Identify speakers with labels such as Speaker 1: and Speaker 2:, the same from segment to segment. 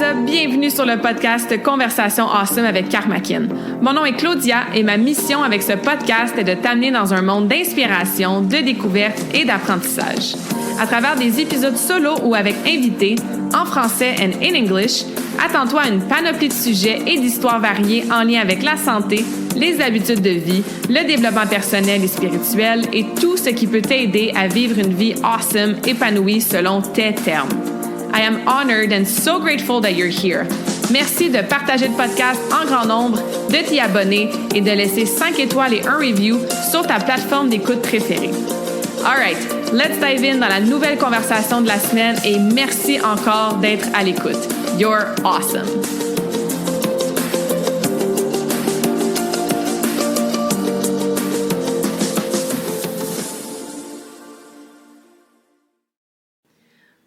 Speaker 1: up? Bienvenue sur le podcast Conversation Awesome avec Karmakin. Mon nom est Claudia et ma mission avec ce podcast est de t'amener dans un monde d'inspiration, de découverte et d'apprentissage. À travers des épisodes solo ou avec invités, en français and in English, attends-toi à une panoplie de sujets et d'histoires variées en lien avec la santé, les habitudes de vie, le développement personnel et spirituel et tout ce qui peut t'aider à vivre une vie awesome, épanouie selon tes termes. I am honored and so grateful that you're here. Merci de partager le podcast en grand nombre, de t'y abonner et de laisser 5 étoiles et un review sur ta plateforme d'écoute préférée. All right, let's dive in dans la nouvelle conversation de la semaine et merci encore d'être à l'écoute. You're awesome.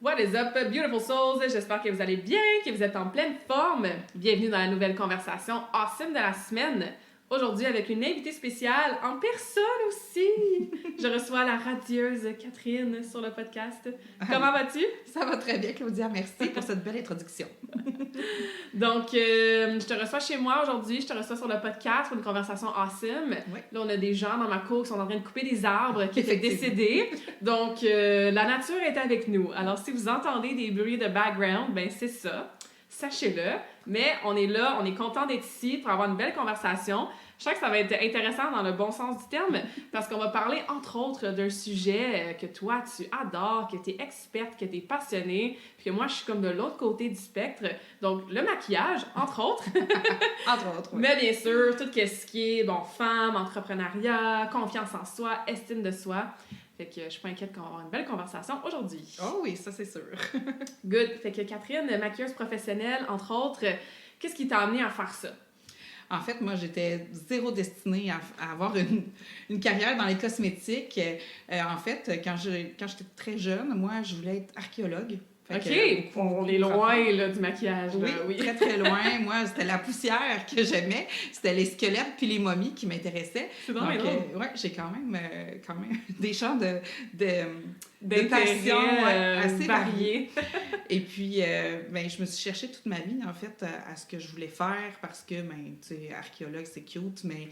Speaker 1: What is up, beautiful souls? J'espère que vous allez bien, que vous êtes en pleine forme. Bienvenue dans la nouvelle conversation awesome de la semaine. Aujourd'hui, avec une invitée spéciale, en personne aussi. Je reçois la radieuse Catherine sur le podcast. Comment vas-tu?
Speaker 2: Ça va très bien, Claudia. Merci pour cette belle introduction.
Speaker 1: Donc, je te reçois chez moi aujourd'hui. Je te reçois sur le podcast pour une conversation awesome. Oui. Là, on a des gens dans ma cour qui sont en train de couper des arbres qui étaient décédés. Donc, la nature est avec nous. Alors, si vous entendez des bruits de background, ben c'est ça. Sachez-le. Mais on est là, on est content d'être ici pour avoir une belle conversation. Je sens que ça va être intéressant dans le bon sens du terme parce qu'on va parler, entre autres, d'un sujet que toi, tu adores, que tu es experte, que tu es passionnée, puis que moi, je suis comme de l'autre côté du spectre. Donc, le maquillage, entre autres.
Speaker 2: Entre autres, oui.
Speaker 1: Mais bien sûr, tout ce qui est, femme, entrepreneuriat, confiance en soi, estime de soi. Fait que je suis pas inquiète qu'on va avoir une belle conversation aujourd'hui.
Speaker 2: Oh oui, ça c'est sûr.
Speaker 1: Good. Fait que Catherine, maquilleuse professionnelle, entre autres, qu'est-ce qui t'a amené à faire ça?
Speaker 2: En fait, moi, j'étais zéro destinée à avoir une carrière dans les cosmétiques. En fait, quand j'étais très jeune, moi, je voulais être archéologue.
Speaker 1: OK, on est loin là, du maquillage.
Speaker 2: Oui,
Speaker 1: là, oui,
Speaker 2: très, très loin. Moi, c'était la poussière que j'aimais. C'était les squelettes puis les momies qui m'intéressaient.
Speaker 1: C'est drôle.
Speaker 2: Ouais, j'ai quand même des champs de passion assez variés. Et puis, je me suis cherchée toute ma vie, en fait, à ce que je voulais faire parce que, tu sais, archéologue, c'est cute, mais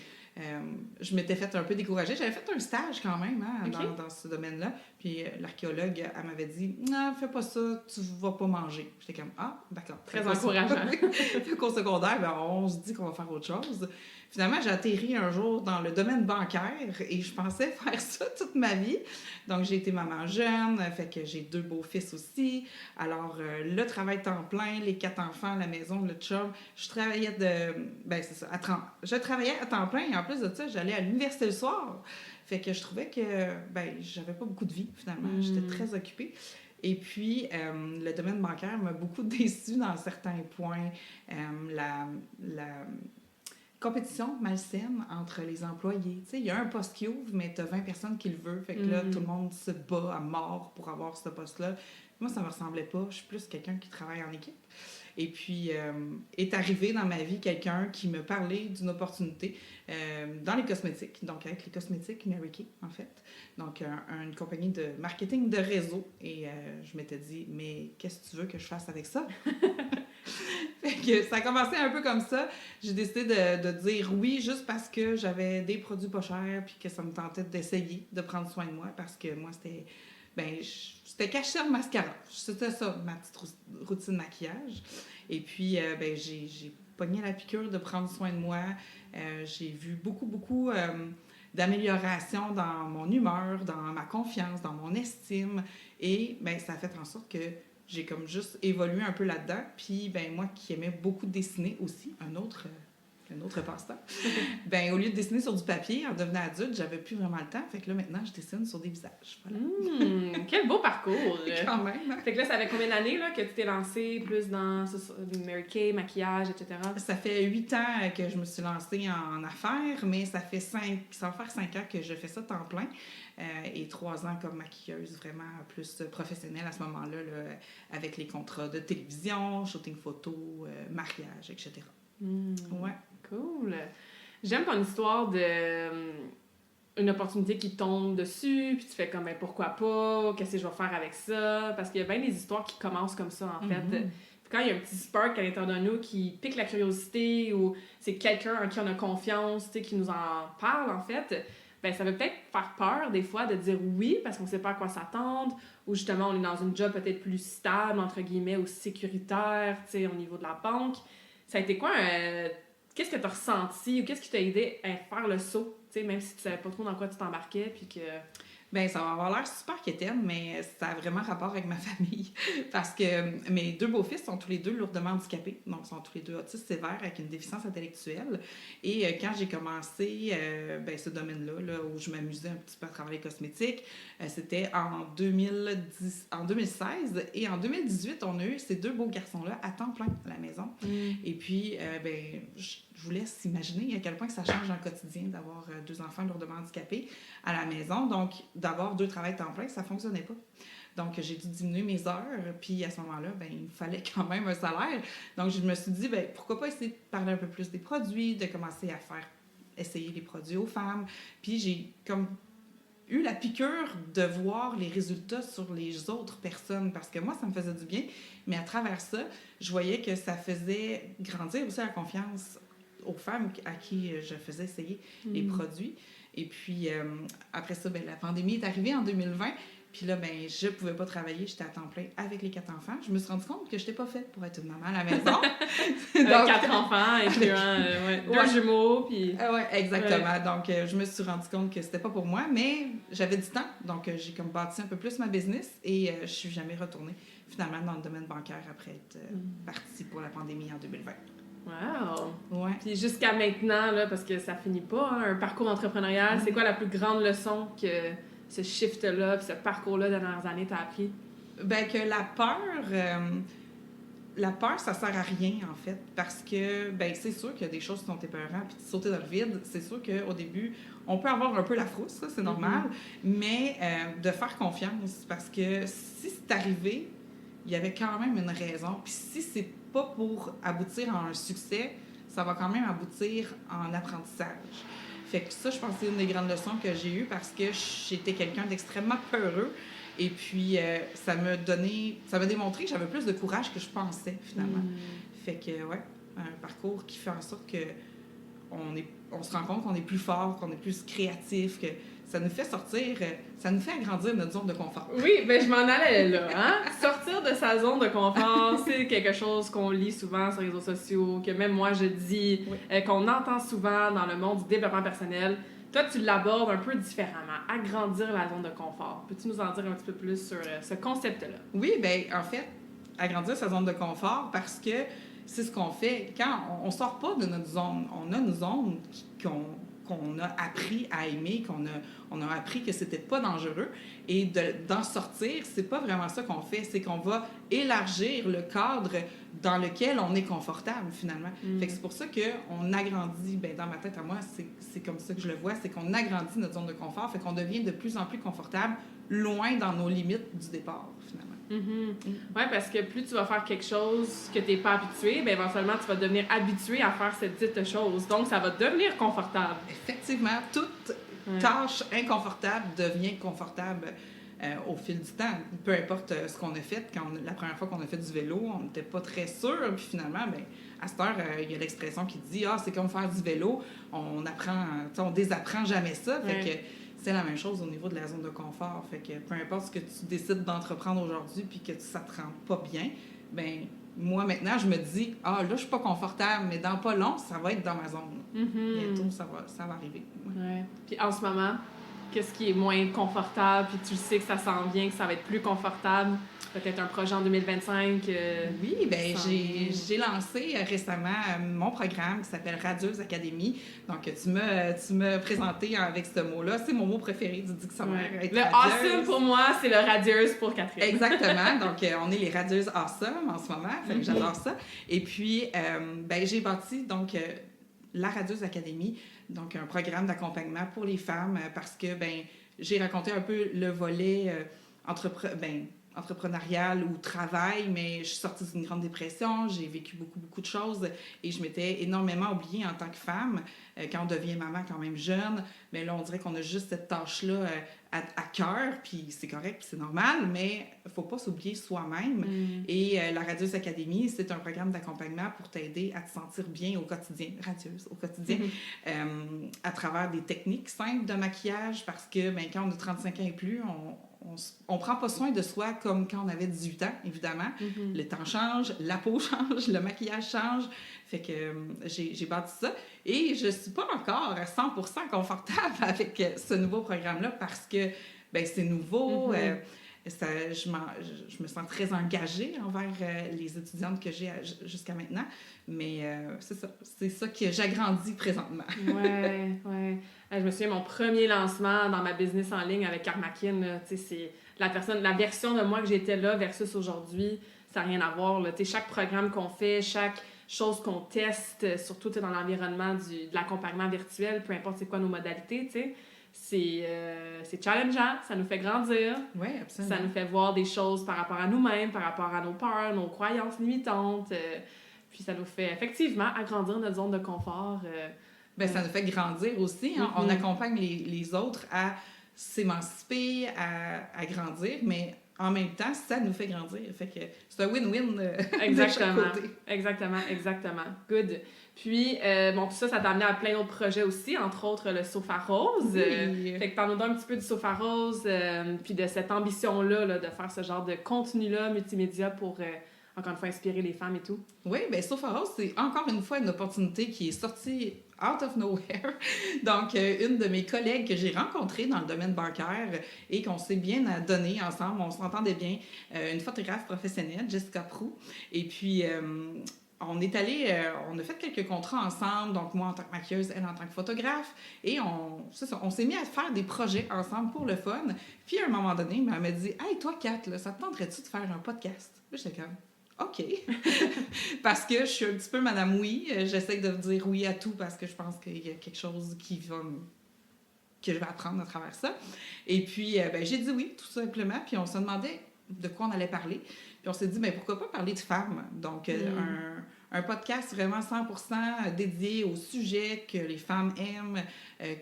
Speaker 2: je m'étais fait un peu décourager. J'avais fait un stage quand même dans ce domaine-là. Puis l'archéologue, elle m'avait dit « Non, fais pas ça, tu vas pas manger. » J'étais comme « Ah, d'accord. »
Speaker 1: Très encourageant.
Speaker 2: Puis qu'au secondaire, on se dit qu'on va faire autre chose. Finalement, j'ai atterri un jour dans le domaine bancaire et je pensais faire ça toute ma vie. Donc, j'ai été maman jeune, fait que j'ai 2 beaux-fils aussi. Alors, le travail temps plein, les 4 enfants, la maison, le chum, je travaillais je travaillais à temps plein et en plus de ça, j'allais à l'université le soir. Fait que je trouvais que, j'avais pas beaucoup de vie, finalement. J'étais très occupée. Et puis, le domaine bancaire m'a beaucoup déçue dans certains points. La compétition malsaine entre les employés. Tu sais, il y a un poste qui ouvre, mais tu as 20 personnes qui le veulent. Fait que là, tout le monde se bat à mort pour avoir ce poste-là. Moi, ça me ressemblait pas. Je suis plus quelqu'un qui travaille en équipe. Et puis, est arrivé dans ma vie quelqu'un qui me parlait d'une opportunité dans les cosmétiques, donc avec les cosmétiques Mary Kay, en fait. Donc, une compagnie de marketing de réseau. Et je m'étais dit, mais qu'est-ce que tu veux que je fasse avec ça? Fait que ça a commencé un peu comme ça. J'ai décidé de dire oui juste parce que j'avais des produits pas chers puis que ça me tentait d'essayer de prendre soin de moi parce que moi, c'était caché en mascara. C'était ça, ma petite routine de maquillage. Et puis, j'ai pogné la piqûre de prendre soin de moi. J'ai vu beaucoup d'amélioration dans mon humeur, dans ma confiance, dans mon estime. Et ça a fait en sorte que j'ai comme juste évolué un peu là-dedans. Puis, moi qui aimais beaucoup dessiner aussi, un autre passe-temps, au lieu de dessiner sur du papier, en devenant adulte, j'avais plus vraiment le temps. Fait que là, maintenant, je dessine sur des visages. Voilà.
Speaker 1: Quel beau parcours!
Speaker 2: Quand même.
Speaker 1: Fait que là, ça fait combien d'années là, que tu t'es lancée plus dans Mary Kay, maquillage, etc.?
Speaker 2: Ça fait 8 ans que je me suis lancée en affaires, mais ça va faire 5 ans que je fais ça temps plein. Et 3 ans comme maquilleuse vraiment plus professionnelle à ce moment-là, là, avec les contrats de télévision, shooting photo, mariage, etc. Ouais.
Speaker 1: Cool! J'aime ton histoire de une opportunité qui tombe dessus, puis tu fais comme, pourquoi pas, qu'est-ce que je vais faire avec ça? Parce qu'il y a bien des histoires qui commencent comme ça, en fait. quand il y a un petit spark à l'intérieur de nous qui pique la curiosité ou c'est quelqu'un en qui on a confiance, tu sais, qui nous en parle, en fait, ben ça peut peut-être faire peur, des fois, de dire oui, parce qu'on sait pas à quoi s'attendre, ou justement, on est dans une job peut-être plus stable, entre guillemets, ou sécuritaire, tu sais, au niveau de la banque. Ça a été quoi, qu'est-ce que tu as ressenti, ou qu'est-ce qui t'a aidé à faire le saut, tu sais, même si tu savais pas trop dans quoi tu t'embarquais, puis que...
Speaker 2: Ben ça va avoir l'air super quétaine, mais ça a vraiment rapport avec ma famille. Parce que mes 2 beaux-fils sont tous les 2 lourdement handicapés. Donc, sont tous les 2 autistes sévères avec une déficience intellectuelle. Et quand j'ai commencé ce domaine-là, là, où je m'amusais un petit peu à travers les cosmétiques, c'était en 2016. Et en 2018, on a eu ces 2 beaux garçons-là à temps plein à la maison. Et puis, je vous laisse imaginer à quel point que ça change dans le quotidien d'avoir 2 enfants lourdement handicapés à la maison. Donc, d'avoir 2 travails temps plein, ça ne fonctionnait pas. Donc, j'ai dû diminuer mes heures. Puis, à ce moment-là, il me fallait quand même un salaire. Donc, je me suis dit, pourquoi pas essayer de parler un peu plus des produits, de commencer à essayer les produits aux femmes. Puis, j'ai comme eu la piqûre de voir les résultats sur les autres personnes parce que moi, ça me faisait du bien. Mais à travers ça, je voyais que ça faisait grandir aussi la confiance aux femmes à qui je faisais essayer les produits. Et puis, après ça, la pandémie est arrivée en 2020. Puis là, je pouvais pas travailler. J'étais à temps plein avec les 4 enfants. Je me suis rendu compte que je n'étais pas faite pour être une maman à la maison.
Speaker 1: Donc, 4 enfants, incluant 2 jumeaux. Puis...
Speaker 2: ouais, exactement. Ouais. Donc, je me suis rendu compte que c'était pas pour moi, mais j'avais du temps. Donc, j'ai comme bâti un peu plus ma business et je suis jamais retournée finalement dans le domaine bancaire après être partie pour la pandémie en 2020.
Speaker 1: Wow!
Speaker 2: Ouais.
Speaker 1: Puis jusqu'à maintenant, là, parce que ça finit pas, hein, un parcours entrepreneurial, c'est quoi la plus grande leçon que ce shift-là, puis ce parcours-là des dernières années t'a appris?
Speaker 2: Que la peur, ça sert à rien, en fait, parce que, c'est sûr qu'il y a des choses qui sont épeurantes, puis de sauter dans le vide, c'est sûr qu'au début, on peut avoir un peu la frousse, ça, c'est normal, mais de faire confiance, parce que si c'est arrivé, il y avait quand même une raison, puis si c'est pas pour aboutir à un succès, ça va quand même aboutir en apprentissage. Fait que ça, je pense que c'est une des grandes leçons que j'ai eues parce que j'étais quelqu'un d'extrêmement peureux. Et puis, ça m'a démontré que j'avais plus de courage que je pensais, finalement. Fait que, un parcours qui fait en sorte qu'on se rend compte qu'on est plus fort, qu'on est plus créatif, que ça nous fait sortir, ça nous fait agrandir notre zone de confort.
Speaker 1: Oui, je m'en allais là. Hein? Sortir de sa zone de confort, c'est quelque chose qu'on lit souvent sur les réseaux sociaux, que même moi je dis, qu'on entend souvent dans le monde du développement personnel. Toi, tu l'abordes un peu différemment, agrandir la zone de confort. Peux-tu nous en dire un petit peu plus sur ce concept-là?
Speaker 2: Oui, en fait, agrandir sa zone de confort parce que c'est ce qu'on fait. Quand on sort pas de notre zone, on a une zone qu'on a appris à aimer, on a appris que c'était pas dangereux. Et d'en sortir, c'est pas vraiment ça qu'on fait. C'est qu'on va élargir le cadre dans lequel on est confortable, finalement. Fait que c'est pour ça qu'on agrandit, dans ma tête à moi, c'est comme ça que je le vois, c'est qu'on agrandit notre zone de confort, fait qu'on devient de plus en plus confortable, loin dans nos limites du départ, finalement.
Speaker 1: Oui, parce que plus tu vas faire quelque chose que tu n'es pas habitué, éventuellement, tu vas devenir habitué à faire cette dite chose. Donc, ça va devenir confortable.
Speaker 2: Effectivement, toute tâche inconfortable devient confortable au fil du temps. Peu importe ce qu'on a fait. La première fois qu'on a fait du vélo, on n'était pas très sûr. Puis finalement, à cette heure, il y a l'expression qui dit « Ah, c'est comme faire du vélo. On désapprend jamais ça. » Fait que c'est la même chose au niveau de la zone de confort. Fait que peu importe ce que tu décides d'entreprendre aujourd'hui puis que ça te rend pas bien, moi, maintenant, je me dis « Ah, là, je suis pas confortable, mais dans pas long, ça va être dans ma zone. Bientôt, ça va arriver. »
Speaker 1: Ouais. Puis en ce moment, qu'est-ce qui est moins confortable, puis tu sais que ça s'en vient, que ça va être plus confortable? Peut-être un projet en 2025?
Speaker 2: Oui, j'ai lancé récemment mon programme qui s'appelle Radieuse Academy. Donc, tu m'as présenté avec ce mot-là. C'est mon mot préféré du dictionnaire.
Speaker 1: Le awesome pour moi, c'est le radieuse pour Catherine.
Speaker 2: Exactement. Donc, on est les radieuses awesome en ce moment. Fait que j'adore ça. Et puis, j'ai bâti donc la Radieuse Academy, donc un programme d'accompagnement pour les femmes parce que j'ai raconté un peu le volet entrepreneurial ou travail, mais je suis sortie d'une grande dépression, j'ai vécu beaucoup de choses et je m'étais énormément oubliée en tant que femme. Quand on devient maman quand même jeune, mais là, on dirait qu'on a juste cette tâche-là à cœur, puis c'est correct, puis c'est normal, mais il ne faut pas s'oublier soi-même. Et la Radieuse Académie, c'est un programme d'accompagnement pour t'aider à te sentir bien au quotidien, radieuse au quotidien, à travers des techniques simples de maquillage, parce que quand on a 35 ans et plus, on prend pas soin de soi comme quand on avait 18 ans, évidemment. Le temps change, la peau change, le maquillage change. Fait que j'ai bâti ça. Et je suis pas encore à 100% confortable avec ce nouveau programme-là parce que c'est nouveau. Je me sens très engagée envers les étudiantes que j'ai jusqu'à maintenant. Mais c'est ça que j'agrandis présentement.
Speaker 1: Ouais. Je me souviens, mon premier lancement dans ma business en ligne avec Karmakin, c'est la version de moi que j'étais là versus aujourd'hui, ça n'a rien à voir. Là. Chaque programme qu'on fait, chaque chose qu'on teste, surtout dans l'environnement de l'accompagnement virtuel, peu importe c'est quoi nos modalités, c'est challengeant, ça nous fait grandir.
Speaker 2: Oui, absolument.
Speaker 1: Ça nous fait voir des choses par rapport à nous-mêmes, par rapport à nos peurs, nos croyances limitantes. Puis ça nous fait effectivement agrandir notre zone de confort.
Speaker 2: Ça nous fait grandir aussi. Hein? On accompagne les autres à s'émanciper, à grandir, mais en même temps, ça nous fait grandir. Fait que c'est un win-win de chaque côté.
Speaker 1: Exactement. Good. Puis, tout ça t'a amené à plein d'autres projets aussi, entre autres le Sofa Rose.
Speaker 2: Oui.
Speaker 1: Fait que parle-nous un petit peu du Sofa Rose, puis de cette ambition-là de faire ce genre de contenu-là multimédia pour, encore une fois, inspirer les femmes et tout.
Speaker 2: Oui, Sofa Rose, c'est encore une fois une opportunité qui est sortie out of nowhere. Donc, une de mes collègues que j'ai rencontrée dans le domaine bancaire et qu'on s'est bien donné ensemble, on s'entendait bien, une photographe professionnelle, Jessica Proux. Et puis, on est allé, on a fait quelques contrats ensemble, donc moi en tant que maquilleuse, elle en tant que photographe, et on s'est mis à faire des projets ensemble pour le fun. Puis à un moment donné, elle m'a dit « Hey, toi, Kat, là, ça te tenterait-tu de faire un podcast? » Là, j'étais comme « OK. » Parce que je suis un petit peu madame oui, j'essaie de dire oui à tout parce que je pense qu'il y a quelque chose que je vais apprendre à travers ça. Et puis, j'ai dit oui, tout simplement, puis on se demandait de quoi on allait parler. Puis on s'est dit, pourquoi pas parler de femmes? Donc, un podcast vraiment 100% dédié au sujet que les femmes aiment,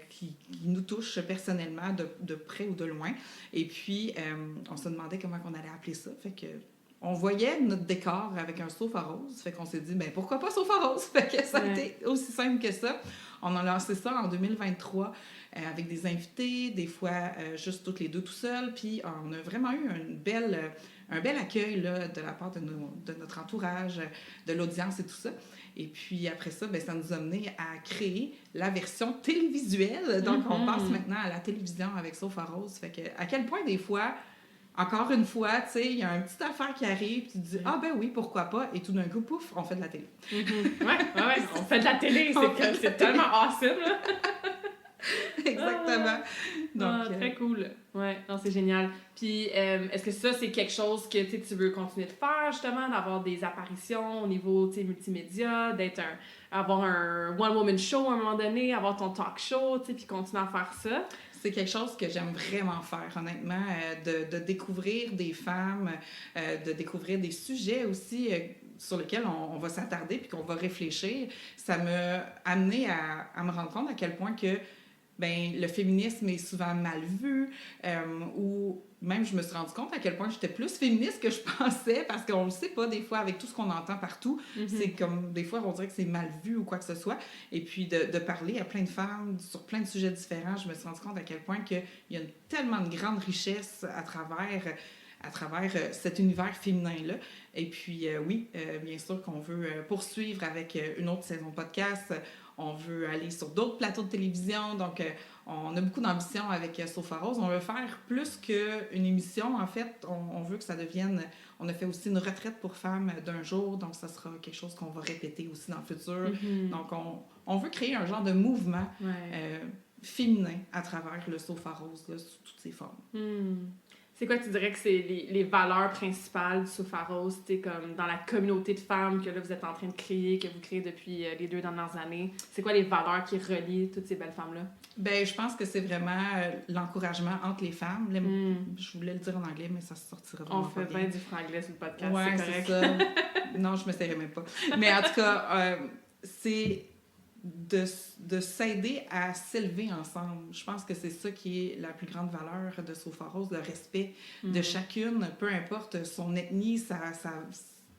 Speaker 2: qui nous touche personnellement, de près ou de loin. Et puis, on se demandait comment on allait appeler ça. Fait que on voyait notre décor avec un sofa rose. Fait qu'on s'est dit, pourquoi pas sofa rose? Fait que ça a été aussi simple que ça. On a lancé ça en 2023 avec des invités, des fois juste toutes les deux tout seuls. Puis on a vraiment eu un bel accueil là, de la part de notre entourage, de l'audience et tout ça. Et puis après ça, ça nous a mené à créer la version télévisuelle. Donc on passe maintenant à la télévision avec Sofa Rose. Fait que à quel point des fois, encore une fois, tu sais, il y a une petite affaire qui arrive, puis tu te dis « Ah oui, pourquoi pas? » Et tout d'un coup, pouf, on fait de la télé.
Speaker 1: Ouais, on fait de la télé, c'est tellement awesome, là!
Speaker 2: Exactement. Donc,
Speaker 1: très cool. Ouais, non, c'est génial. Puis, est-ce que ça, c'est quelque chose que tu veux continuer de faire, justement, d'avoir des apparitions au niveau multimédia, avoir un one-woman show à un moment donné, avoir ton talk show, puis continuer à faire ça?
Speaker 2: C'est quelque chose que j'aime vraiment faire, honnêtement, de découvrir des femmes, de découvrir des sujets aussi sur lesquels on va s'attarder puis qu'on va réfléchir. Ça m'a amené à me rendre compte à quel point que le féminisme est souvent mal vu, ou même je me suis rendu compte à quel point j'étais plus féministe que je pensais, parce qu'on le sait pas des fois avec tout ce qu'on entend partout. C'est comme des fois on dirait que c'est mal vu ou quoi que ce soit. Et puis de parler à plein de femmes sur plein de sujets différents, je me suis rendu compte à quel point qu'il y a tellement de grande richesse à travers cet univers féminin-là. Et puis, bien sûr qu'on veut poursuivre avec une autre saison de podcast. On veut aller sur d'autres plateaux de télévision. Donc, on a beaucoup d'ambition avec Sofa Rose. On veut faire plus qu'une émission. En fait, on veut que ça devienne... On a fait aussi une retraite pour femmes d'1 jour. Donc, ça sera quelque chose qu'on va répéter aussi dans le futur. Donc, on veut créer un genre de mouvement féminin à travers le Sofa Rose, là, sous toutes ses formes.
Speaker 1: C'est quoi, tu dirais que c'est les valeurs principales du Sofaros, tu sais, comme dans la communauté de femmes que là, vous êtes en train de créer, que vous créez depuis les 2 dernières années? C'est quoi les valeurs qui relient toutes ces belles femmes-là?
Speaker 2: Ben, je pense que c'est vraiment l'encouragement entre les femmes. Je voulais le dire en anglais, mais ça se sortira vraiment pas bien.
Speaker 1: On fait bien du franglais sur le podcast,
Speaker 2: ouais,
Speaker 1: c'est correct.
Speaker 2: C'est ça. Non, je me serrais même pas. Mais en tout cas, c'est de s'aider à s'élever ensemble. Je pense que c'est ça qui est la plus grande valeur de Sofaros, le respect de chacune, peu importe son ethnie,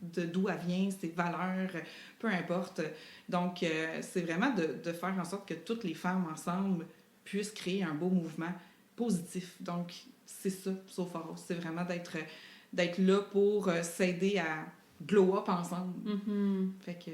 Speaker 2: de d'où elle vient, ses valeurs, peu importe. Donc, c'est vraiment de faire en sorte que toutes les femmes ensemble puissent créer un beau mouvement positif. Donc, c'est ça, Sofaros. C'est vraiment d'être là pour s'aider à glow up ensemble. Fait que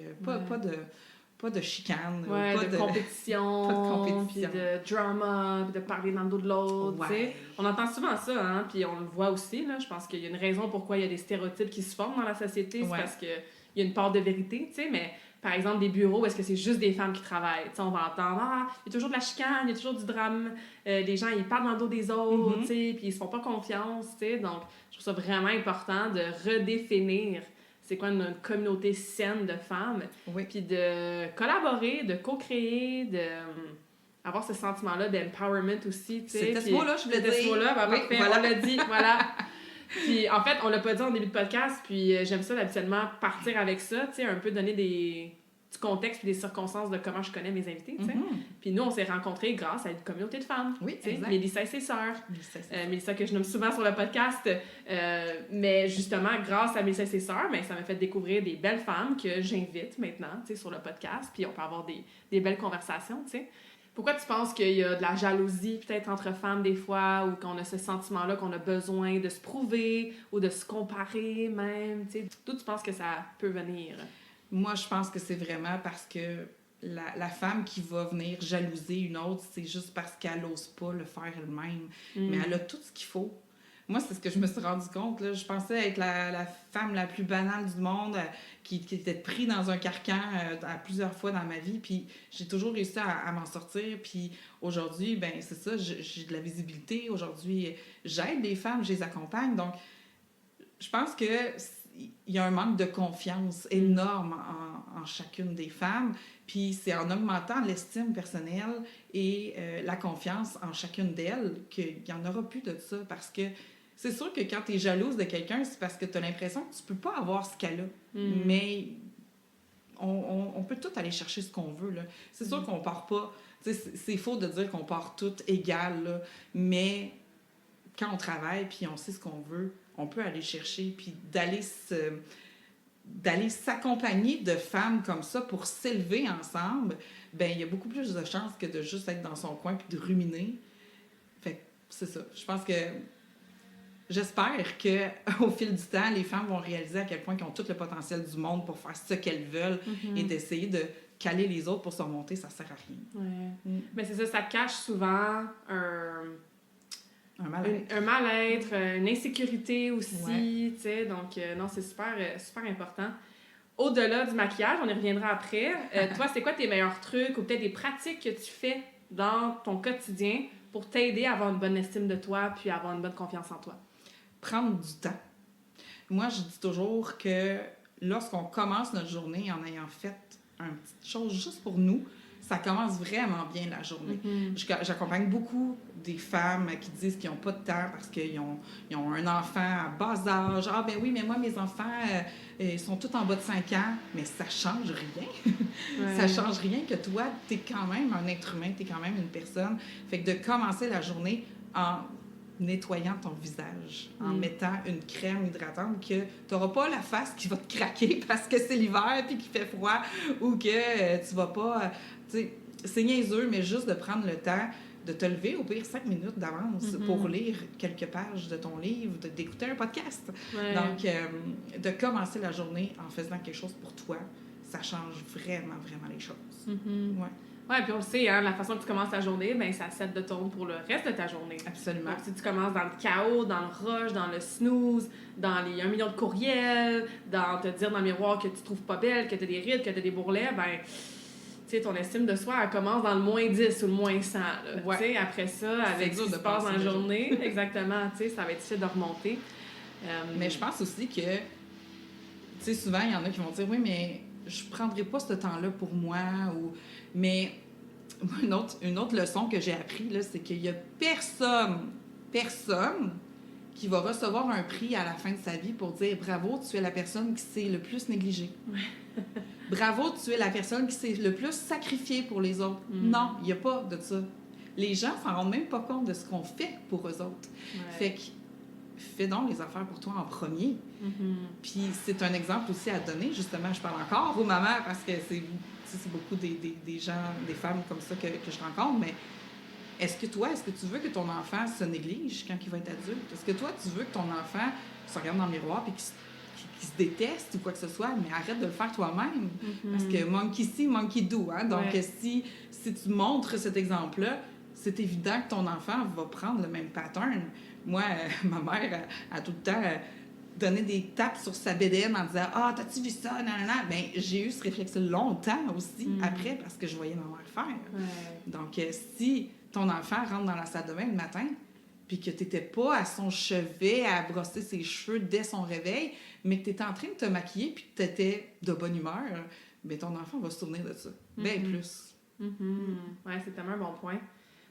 Speaker 2: pas de chicane,
Speaker 1: ouais,
Speaker 2: pas
Speaker 1: de compétition,
Speaker 2: pas de compétition,
Speaker 1: puis de drama, puis de parler dans le dos de l'autre, tu sais. On entend souvent ça, hein, puis on le voit aussi, là. Je pense qu'il y a une raison pourquoi il y a des stéréotypes qui se forment dans la société, c'est parce qu'il y a une part de vérité, tu sais, mais par exemple, des bureaux, est-ce que c'est juste des femmes qui travaillent? T'sais, on va entendre, il y a toujours de la chicane, il y a toujours du drame, les gens, ils parlent dans le dos des autres, tu sais, puis ils se font pas confiance, tu sais. Donc, je trouve ça vraiment important de redéfinir c'est quoi une communauté saine de femmes, puis de collaborer, de co-créer, avoir ce sentiment-là d'empowerment aussi, tu sais.
Speaker 2: C'était ce mot-là, je voulais dire.
Speaker 1: C'était ce mot-là, parfait, voilà. On l'a dit, voilà. Puis en fait, on l'a pas dit en début de podcast, puis j'aime ça habituellement partir avec ça, tu sais, un peu donner du contexte puis des circonstances de comment je connais mes invités, tu sais. Puis nous, on s'est rencontrés grâce à une communauté de femmes.
Speaker 2: Oui,
Speaker 1: tu sais, Mélissa et ses sœurs. Mélissa que je nomme souvent sur le podcast. Mais justement, grâce à Mélissa et ses sœurs, ça m'a fait découvrir des belles femmes que j'invite maintenant, tu sais, sur le podcast. Puis on peut avoir des belles conversations, tu sais. Pourquoi tu penses qu'il y a de la jalousie peut-être entre femmes des fois, ou qu'on a ce sentiment-là qu'on a besoin de se prouver ou de se comparer même, tu sais? D'où tu penses que ça peut venir?
Speaker 2: Moi, je pense que c'est vraiment parce que la femme qui va venir jalouser une autre, c'est juste parce qu'elle n'ose pas le faire elle-même. Mais elle a tout ce qu'il faut. Moi, c'est ce que je me suis rendu compte. Là. Je pensais être la femme la plus banale du monde qui était prise dans un carcan à plusieurs fois dans ma vie. Puis j'ai toujours réussi à m'en sortir. Puis aujourd'hui, ben c'est ça, j'ai de la visibilité. Aujourd'hui, j'aide les femmes, je les accompagne. Donc, je pense que il y a un manque de confiance énorme en chacune des femmes. Puis c'est en augmentant l'estime personnelle et la confiance en chacune d'elles qu'il n'y en aura plus de ça. Parce que c'est sûr que quand tu es jalouse de quelqu'un, c'est parce que tu as l'impression que tu peux pas avoir ce qu'elle a. Mais on peut tout aller chercher ce qu'on veut. Là. C'est sûr qu'on part pas... C'est faux de dire qu'on part toutes égales, là, mais quand on travaille puis on sait ce qu'on veut, on peut aller chercher, puis d'aller s'accompagner de femmes comme ça pour s'élever ensemble, ben il y a beaucoup plus de chances que de juste être dans son coin puis de ruminer. Fait que c'est ça. Je pense que... J'espère qu'au fil du temps, les femmes vont réaliser à quel point ils ont tout le potentiel du monde pour faire ce qu'elles veulent et d'essayer de caler les autres pour se remonter, ça sert à rien.
Speaker 1: Ouais. Mais c'est ça cache souvent
Speaker 2: un mal-être.
Speaker 1: Un mal-être, une insécurité aussi, tu sais. Donc, non, c'est super, super important. Au-delà du maquillage, on y reviendra après. Toi, c'est quoi tes meilleurs trucs ou peut-être des pratiques que tu fais dans ton quotidien pour t'aider à avoir une bonne estime de toi puis à avoir une bonne confiance en toi?
Speaker 2: Prendre du temps. Moi, je dis toujours que lorsqu'on commence notre journée en ayant fait une petite chose juste pour nous, ça commence vraiment bien la journée. J'accompagne beaucoup des femmes qui disent qu'ils n'ont pas de temps parce qu'ils ont un enfant à bas âge. Ah ben oui, mais moi, mes enfants, ils sont tous en bas de 5 ans. Mais ça change rien. Ça change rien que toi, tu es quand même un être humain, tu es quand même une personne. Fait que de commencer la journée en nettoyant ton visage, en mettant une crème hydratante que tu n'auras pas la face qui va te craquer parce que c'est l'hiver puis qu'il fait froid ou que tu vas pas... c'est niaiseux, mais juste de prendre le temps de te lever au pire 5 minutes d'avance pour lire quelques pages de ton livre, d'écouter un podcast. Donc, de commencer la journée en faisant quelque chose pour toi, ça change vraiment, vraiment les choses.
Speaker 1: Ouais, puis on le sait, hein, la façon que tu commences ta journée, ben ça set de ton pour le reste de ta journée.
Speaker 2: Absolument.
Speaker 1: Donc, si tu commences dans le chaos, dans le rush, dans le snooze, dans les 1 million de courriels, dans te dire dans le miroir que tu te trouves pas belle, que tu as des rides, que tu as des bourrelets, ben sais, ton estime de soi, elle commence dans le moins 10 ou le moins 100. Là.
Speaker 2: Ouais.
Speaker 1: Tu sais, après ça, avec ce qui se passe dans la journée, exactement, tu sais, ça va être difficile de remonter.
Speaker 2: Mais je pense aussi que, tu sais, souvent, il y en a qui vont dire, oui, mais je prendrai pas ce temps-là pour moi. Mais une autre leçon que j'ai appris, là, c'est qu'il y a personne qui va recevoir un prix à la fin de sa vie pour dire bravo, tu es la personne qui s'est le plus négligée. Bravo, tu es la personne qui s'est le plus sacrifiée pour les autres. Non, il n'y a pas de ça. Les gens s'en rendent même pas compte de ce qu'on fait pour eux autres. Fait que fais donc les affaires pour toi en premier. Puis c'est un exemple aussi à donner. Justement, je parle encore aux mamans parce que c'est beaucoup des gens, des femmes comme ça que je rencontre, mais est-ce que tu veux que ton enfant se néglige quand il va être adulte? Est-ce que toi, tu veux que ton enfant se regarde dans le miroir et qu'il se déteste ou quoi que ce soit? Mais arrête de le faire toi-même. Parce que monkey see, monkey do. Hein? Donc, si tu montres cet exemple-là, c'est évident que ton enfant va prendre le même pattern. Moi, ma mère a tout le temps donné des tapes sur sa bédaine en disant « Ah, t'as-tu vu ça? » Nanana. Bien, j'ai eu ce réflexe longtemps aussi après parce que je voyais ma mère faire. Donc, si ton enfant rentre dans la salle de bain le matin puis que tu n'étais pas à son chevet à brosser ses cheveux dès son réveil, mais que tu étais en train de te maquiller puis que tu étais de bonne humeur, bien, ton enfant va se souvenir de ça. Bien plus.
Speaker 1: Ouais, c'est tellement un bon point.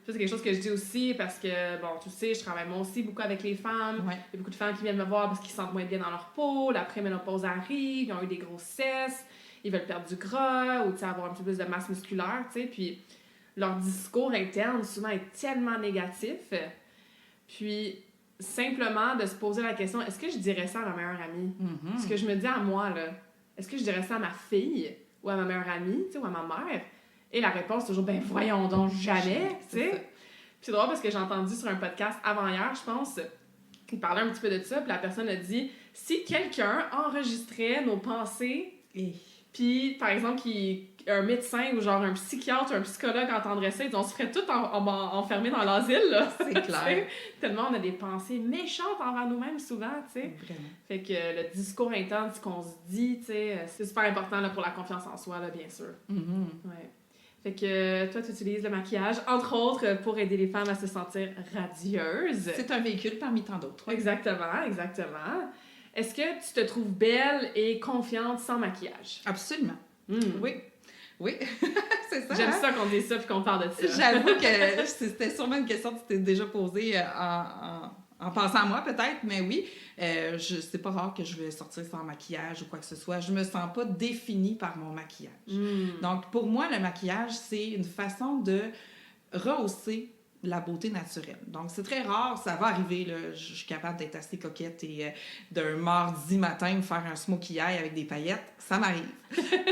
Speaker 1: Ça, c'est quelque chose que je dis aussi parce que, bon, tu sais, je travaille moi aussi beaucoup avec les femmes. Il y a beaucoup de femmes qui viennent me voir parce qu'ils se sentent moins bien dans leur peau. L'après-ménopause arrive, ils ont eu des grossesses, ils veulent perdre du gras ou, tu sais, avoir un petit peu plus de masse musculaire, tu sais. Puis leur discours interne, souvent, est tellement négatif. Puis, simplement de se poser la question, est-ce que je dirais ça à ma meilleure amie? Ce que je me dis à moi, là, est-ce que je dirais ça à ma fille ou à ma meilleure amie, tu sais, ou à ma mère? Et la réponse, c'est toujours, ben voyons donc, jamais, tu sais. Puis c'est drôle parce que j'ai entendu sur un podcast avant-hier, je pense, il parlait un petit peu de ça, puis la personne a dit, si quelqu'un enregistrait nos pensées, puis, par exemple, un médecin ou genre un psychiatre ou un psychologue entendrait ça, on se ferait tous enfermés dans l'asile, là.
Speaker 2: C'est clair.
Speaker 1: Tellement on a des pensées méchantes envers nous-mêmes souvent, tu sais.
Speaker 2: Vraiment.
Speaker 1: Fait que le discours interne, ce qu'on se dit, tu sais, c'est super important là, pour la confiance en soi, là, bien sûr. Ouais. Fait que toi, tu utilises le maquillage, entre autres, pour aider les femmes à se sentir radieuses.
Speaker 2: C'est un véhicule parmi tant d'autres.
Speaker 1: Exactement. Est-ce que tu te trouves belle et confiante sans maquillage?
Speaker 2: Absolument. Oui, c'est ça.
Speaker 1: J'aime ça qu'on dise ça puis qu'on parle de ça.
Speaker 2: J'avoue que c'était sûrement une question que tu t'es déjà posée en pensant à moi, peut-être, mais oui, c'est pas rare que je vais sortir sans maquillage ou quoi que ce soit. Je me sens pas définie par mon maquillage. Donc, pour moi, le maquillage, c'est une façon de rehausser la beauté naturelle. Donc, c'est très rare, ça va arriver, là, je suis capable d'être assez coquette et d'un mardi matin me faire un smokey eye avec des paillettes, ça m'arrive.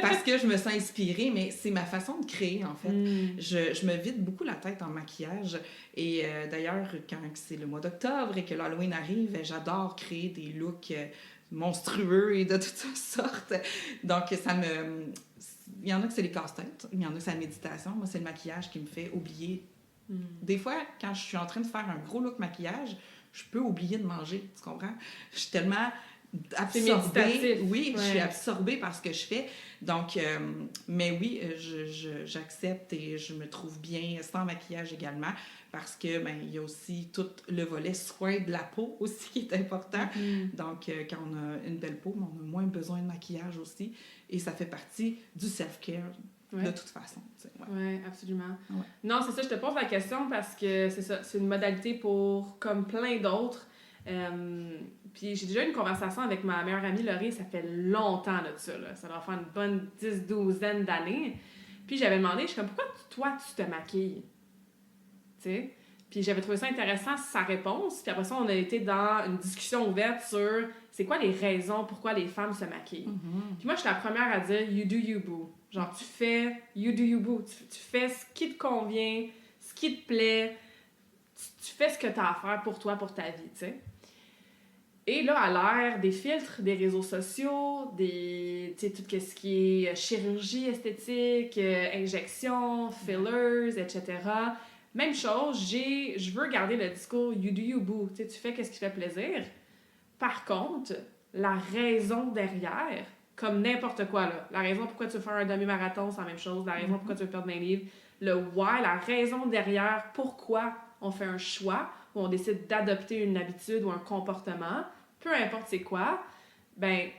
Speaker 2: Parce que je me sens inspirée, mais c'est ma façon de créer, en fait. Je me vide beaucoup la tête en maquillage. Et d'ailleurs, quand c'est le mois d'octobre et que l'Halloween arrive, j'adore créer des looks monstrueux et de toutes sortes. Donc, il y en a que c'est les casse-têtes, il y en a que c'est la méditation. Moi, c'est le maquillage qui me fait oublier. Des fois, quand je suis en train de faire un gros look maquillage, je peux oublier de manger, tu comprends? Je suis tellement absorbée. Oui, je suis absorbée par ce que je fais. Donc, mais oui, j'accepte et je me trouve bien sans maquillage également parce que il y a aussi tout le volet soin de la peau aussi qui est important. Donc, quand on a une belle peau, on a moins besoin de maquillage aussi et ça fait partie du self-care. De toute façon.
Speaker 1: Oui, absolument.
Speaker 2: Ouais.
Speaker 1: Non, c'est ça, je te pose la question parce que c'est ça, c'est une modalité pour, comme plein d'autres. Puis j'ai déjà eu une conversation avec ma meilleure amie Laurie, ça fait longtemps de ça, là. Ça doit faire une bonne 10-12 d'années. Puis j'avais demandé, je suis comme, pourquoi toi, tu te maquilles? Tu sais? Puis j'avais trouvé ça intéressant, sa réponse. Puis après ça, on a été dans une discussion ouverte sur c'est quoi les raisons pourquoi les femmes se maquillent. Puis moi, je suis la première à dire « you do you boo ». Genre, tu fais « you do you boo ». Tu fais ce qui te convient, ce qui te plaît. Tu fais ce que tu as à faire pour toi, pour ta vie, tu sais. Et là, à l'ère des filtres, des réseaux sociaux, tu sais, tout ce qui est chirurgie esthétique, injections, fillers, etc., même chose, je veux garder le discours « you do you boo ». Tu sais, tu fais ce qui fait plaisir. Par contre, la raison derrière, comme n'importe quoi, là. La raison pourquoi tu veux faire un demi-marathon, c'est la même chose. La raison pourquoi tu veux perdre 20 livres. Le why, la raison derrière pourquoi on fait un choix ou on décide d'adopter une habitude ou un comportement, peu importe c'est quoi, ben,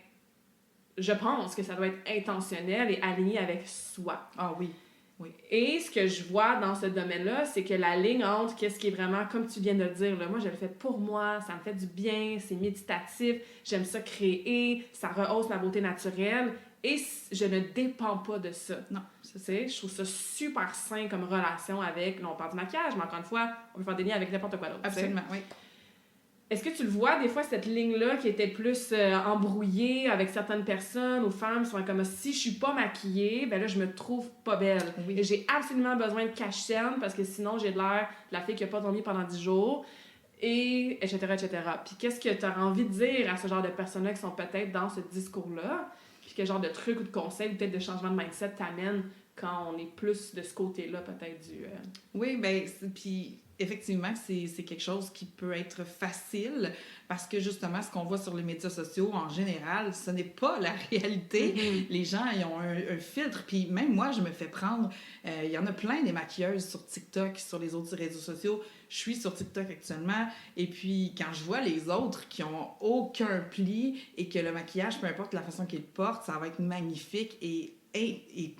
Speaker 1: je pense que ça doit être intentionnel et aligné avec soi.
Speaker 2: Ah oui. Oui.
Speaker 1: Et ce que je vois dans ce domaine-là, c'est que la ligne entre qu'est-ce qui est vraiment, comme tu viens de le dire, là, moi je le fais pour moi, ça me fait du bien, c'est méditatif, j'aime ça créer, ça rehausse ma beauté naturelle et je ne dépends pas de ça.
Speaker 2: Non,
Speaker 1: c'est ça. Je trouve ça super sain comme relation avec, là on parle du maquillage, mais encore une fois, on peut faire des liens avec n'importe quoi d'autre.
Speaker 2: Absolument, oui.
Speaker 1: Est-ce que tu le vois, des fois, cette ligne-là qui était plus embrouillée avec certaines personnes ou femmes qui sont comme si je suis pas maquillée, ben là, je me trouve pas belle.
Speaker 2: Oui.
Speaker 1: Et j'ai absolument besoin de cache-chaîne parce que sinon, j'ai de l'air de la fille qui a pas dormi pendant 10 jours, et etc., etc. Puis qu'est-ce que tu as envie de dire à ce genre de personnes-là qui sont peut-être dans ce discours-là? Puis quel genre de trucs ou de conseils ou peut-être de changement de mindset t'amène quand on est plus de ce côté-là, peut-être du...
Speaker 2: Oui, bien, puis effectivement, c'est quelque chose qui peut être facile parce que justement, ce qu'on voit sur les médias sociaux en général, ce n'est pas la réalité.
Speaker 1: Mm-hmm.
Speaker 2: Les gens, ils ont un filtre. Puis même moi, je me fais prendre. Il y en a plein des maquilleuses sur TikTok, sur les autres réseaux sociaux. Je suis sur TikTok actuellement. Et puis, quand je vois les autres qui ont aucun pli et que le maquillage, peu importe la façon qu'ils le portent, ça va être magnifique et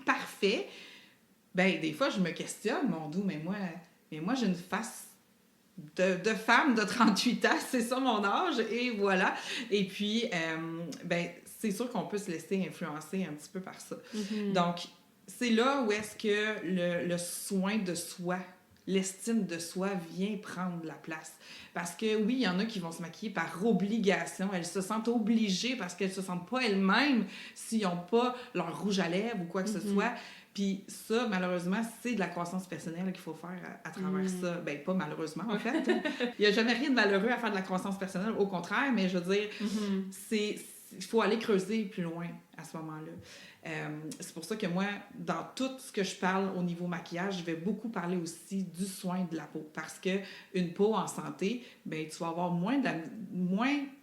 Speaker 2: parfait, ben des fois, je me questionne, mon doux, mais moi, j'ai une face de femme de 38 ans, c'est ça mon âge, et voilà. Et puis, ben c'est sûr qu'on peut se laisser influencer un petit peu par ça.
Speaker 1: Mm-hmm.
Speaker 2: Donc, c'est là où est-ce que le soin de soi, l'estime de soi vient prendre la place. Parce que oui, il y en a qui vont se maquiller par obligation. Elles se sentent obligées parce qu'elles ne se sentent pas elles-mêmes s'ils n'ont pas leur rouge à lèvres ou quoi que ce soit. Puis ça, malheureusement, c'est de la croissance personnelle qu'il faut faire à travers ça. Ben pas malheureusement, en fait. Il n'y a jamais rien de malheureux à faire de la croissance personnelle. Au contraire, mais je veux dire, il faut aller creuser plus loin à ce moment-là. C'est pour ça que moi, dans tout ce que je parle au niveau maquillage, je vais beaucoup parler aussi du soin de la peau. Parce que une peau en santé, ben tu vas avoir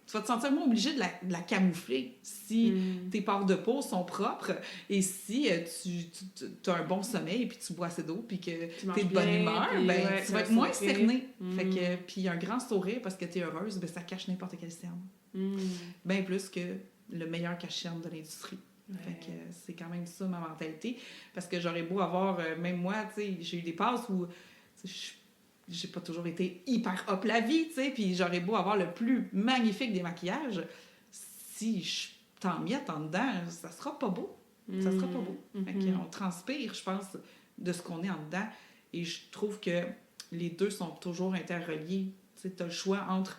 Speaker 2: tu vas te sentir moins obligé de la camoufler si tes pores de peau sont propres et si tu as un bon sommeil puis tu bois assez d'eau puis que tu es de bonne humeur, ben tu vas être moins cerné. Fait que puis un grand sourire parce que tu es heureuse, ben ça cache n'importe quel cerne. Bien plus que le meilleur cache-cerne de l'industrie. Fait que c'est quand même ça ma mentalité. Parce que j'aurais beau avoir, même moi, tu sais, j'ai eu des passes où j'ai pas toujours été hyper up la vie, tu sais, puis j'aurais beau avoir le plus magnifique des maquillages. Si je t'en miette en dedans, ça sera pas beau. Ça sera pas beau. Fait qu'on transpire, je pense, de ce qu'on est en dedans. Et je trouve que les deux sont toujours interreliés. Tu sais, t'as le choix entre...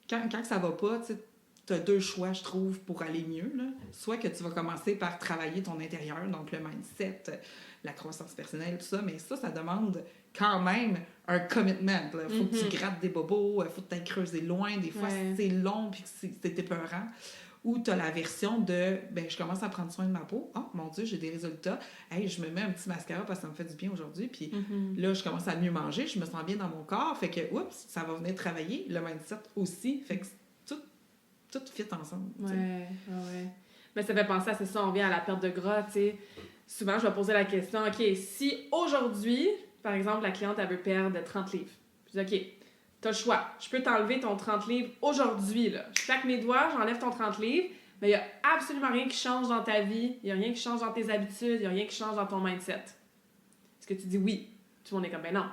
Speaker 2: Quand ça va pas, tu sais, tu as deux choix, je trouve, pour aller mieux. Là. Soit que tu vas commencer par travailler ton intérieur, donc le mindset, la croissance personnelle, tout ça, mais ça demande quand même un commitment. Il faut que tu grattes des bobos, il faut que tu ailles creuser loin. Des fois, c'est long puis c'est épeurant. Ou tu as la version de je commence à prendre soin de ma peau. Oh mon Dieu, j'ai des résultats. Hey, je me mets un petit mascara parce que ça me fait du bien aujourd'hui. Puis là, je commence à mieux manger, je me sens bien dans mon corps. Fait que, oups, ça va venir travailler. Le mindset aussi. Fait que tout fit ensemble.
Speaker 1: Ouais. Mais ça fait penser à ça, on vient à la perte de gras, tu sais. Souvent, je vais poser la question, OK, si aujourd'hui, par exemple, la cliente, elle veut perdre 30 livres. Je dis, OK, t'as le choix. Je peux t'enlever ton 30 livres aujourd'hui, là. Je claque mes doigts, j'enlève ton 30 livres, mais il n'y a absolument rien qui change dans ta vie, il n'y a rien qui change dans tes habitudes, il n'y a rien qui change dans ton mindset. Est-ce que tu dis oui? Tout le monde est comme, ben non.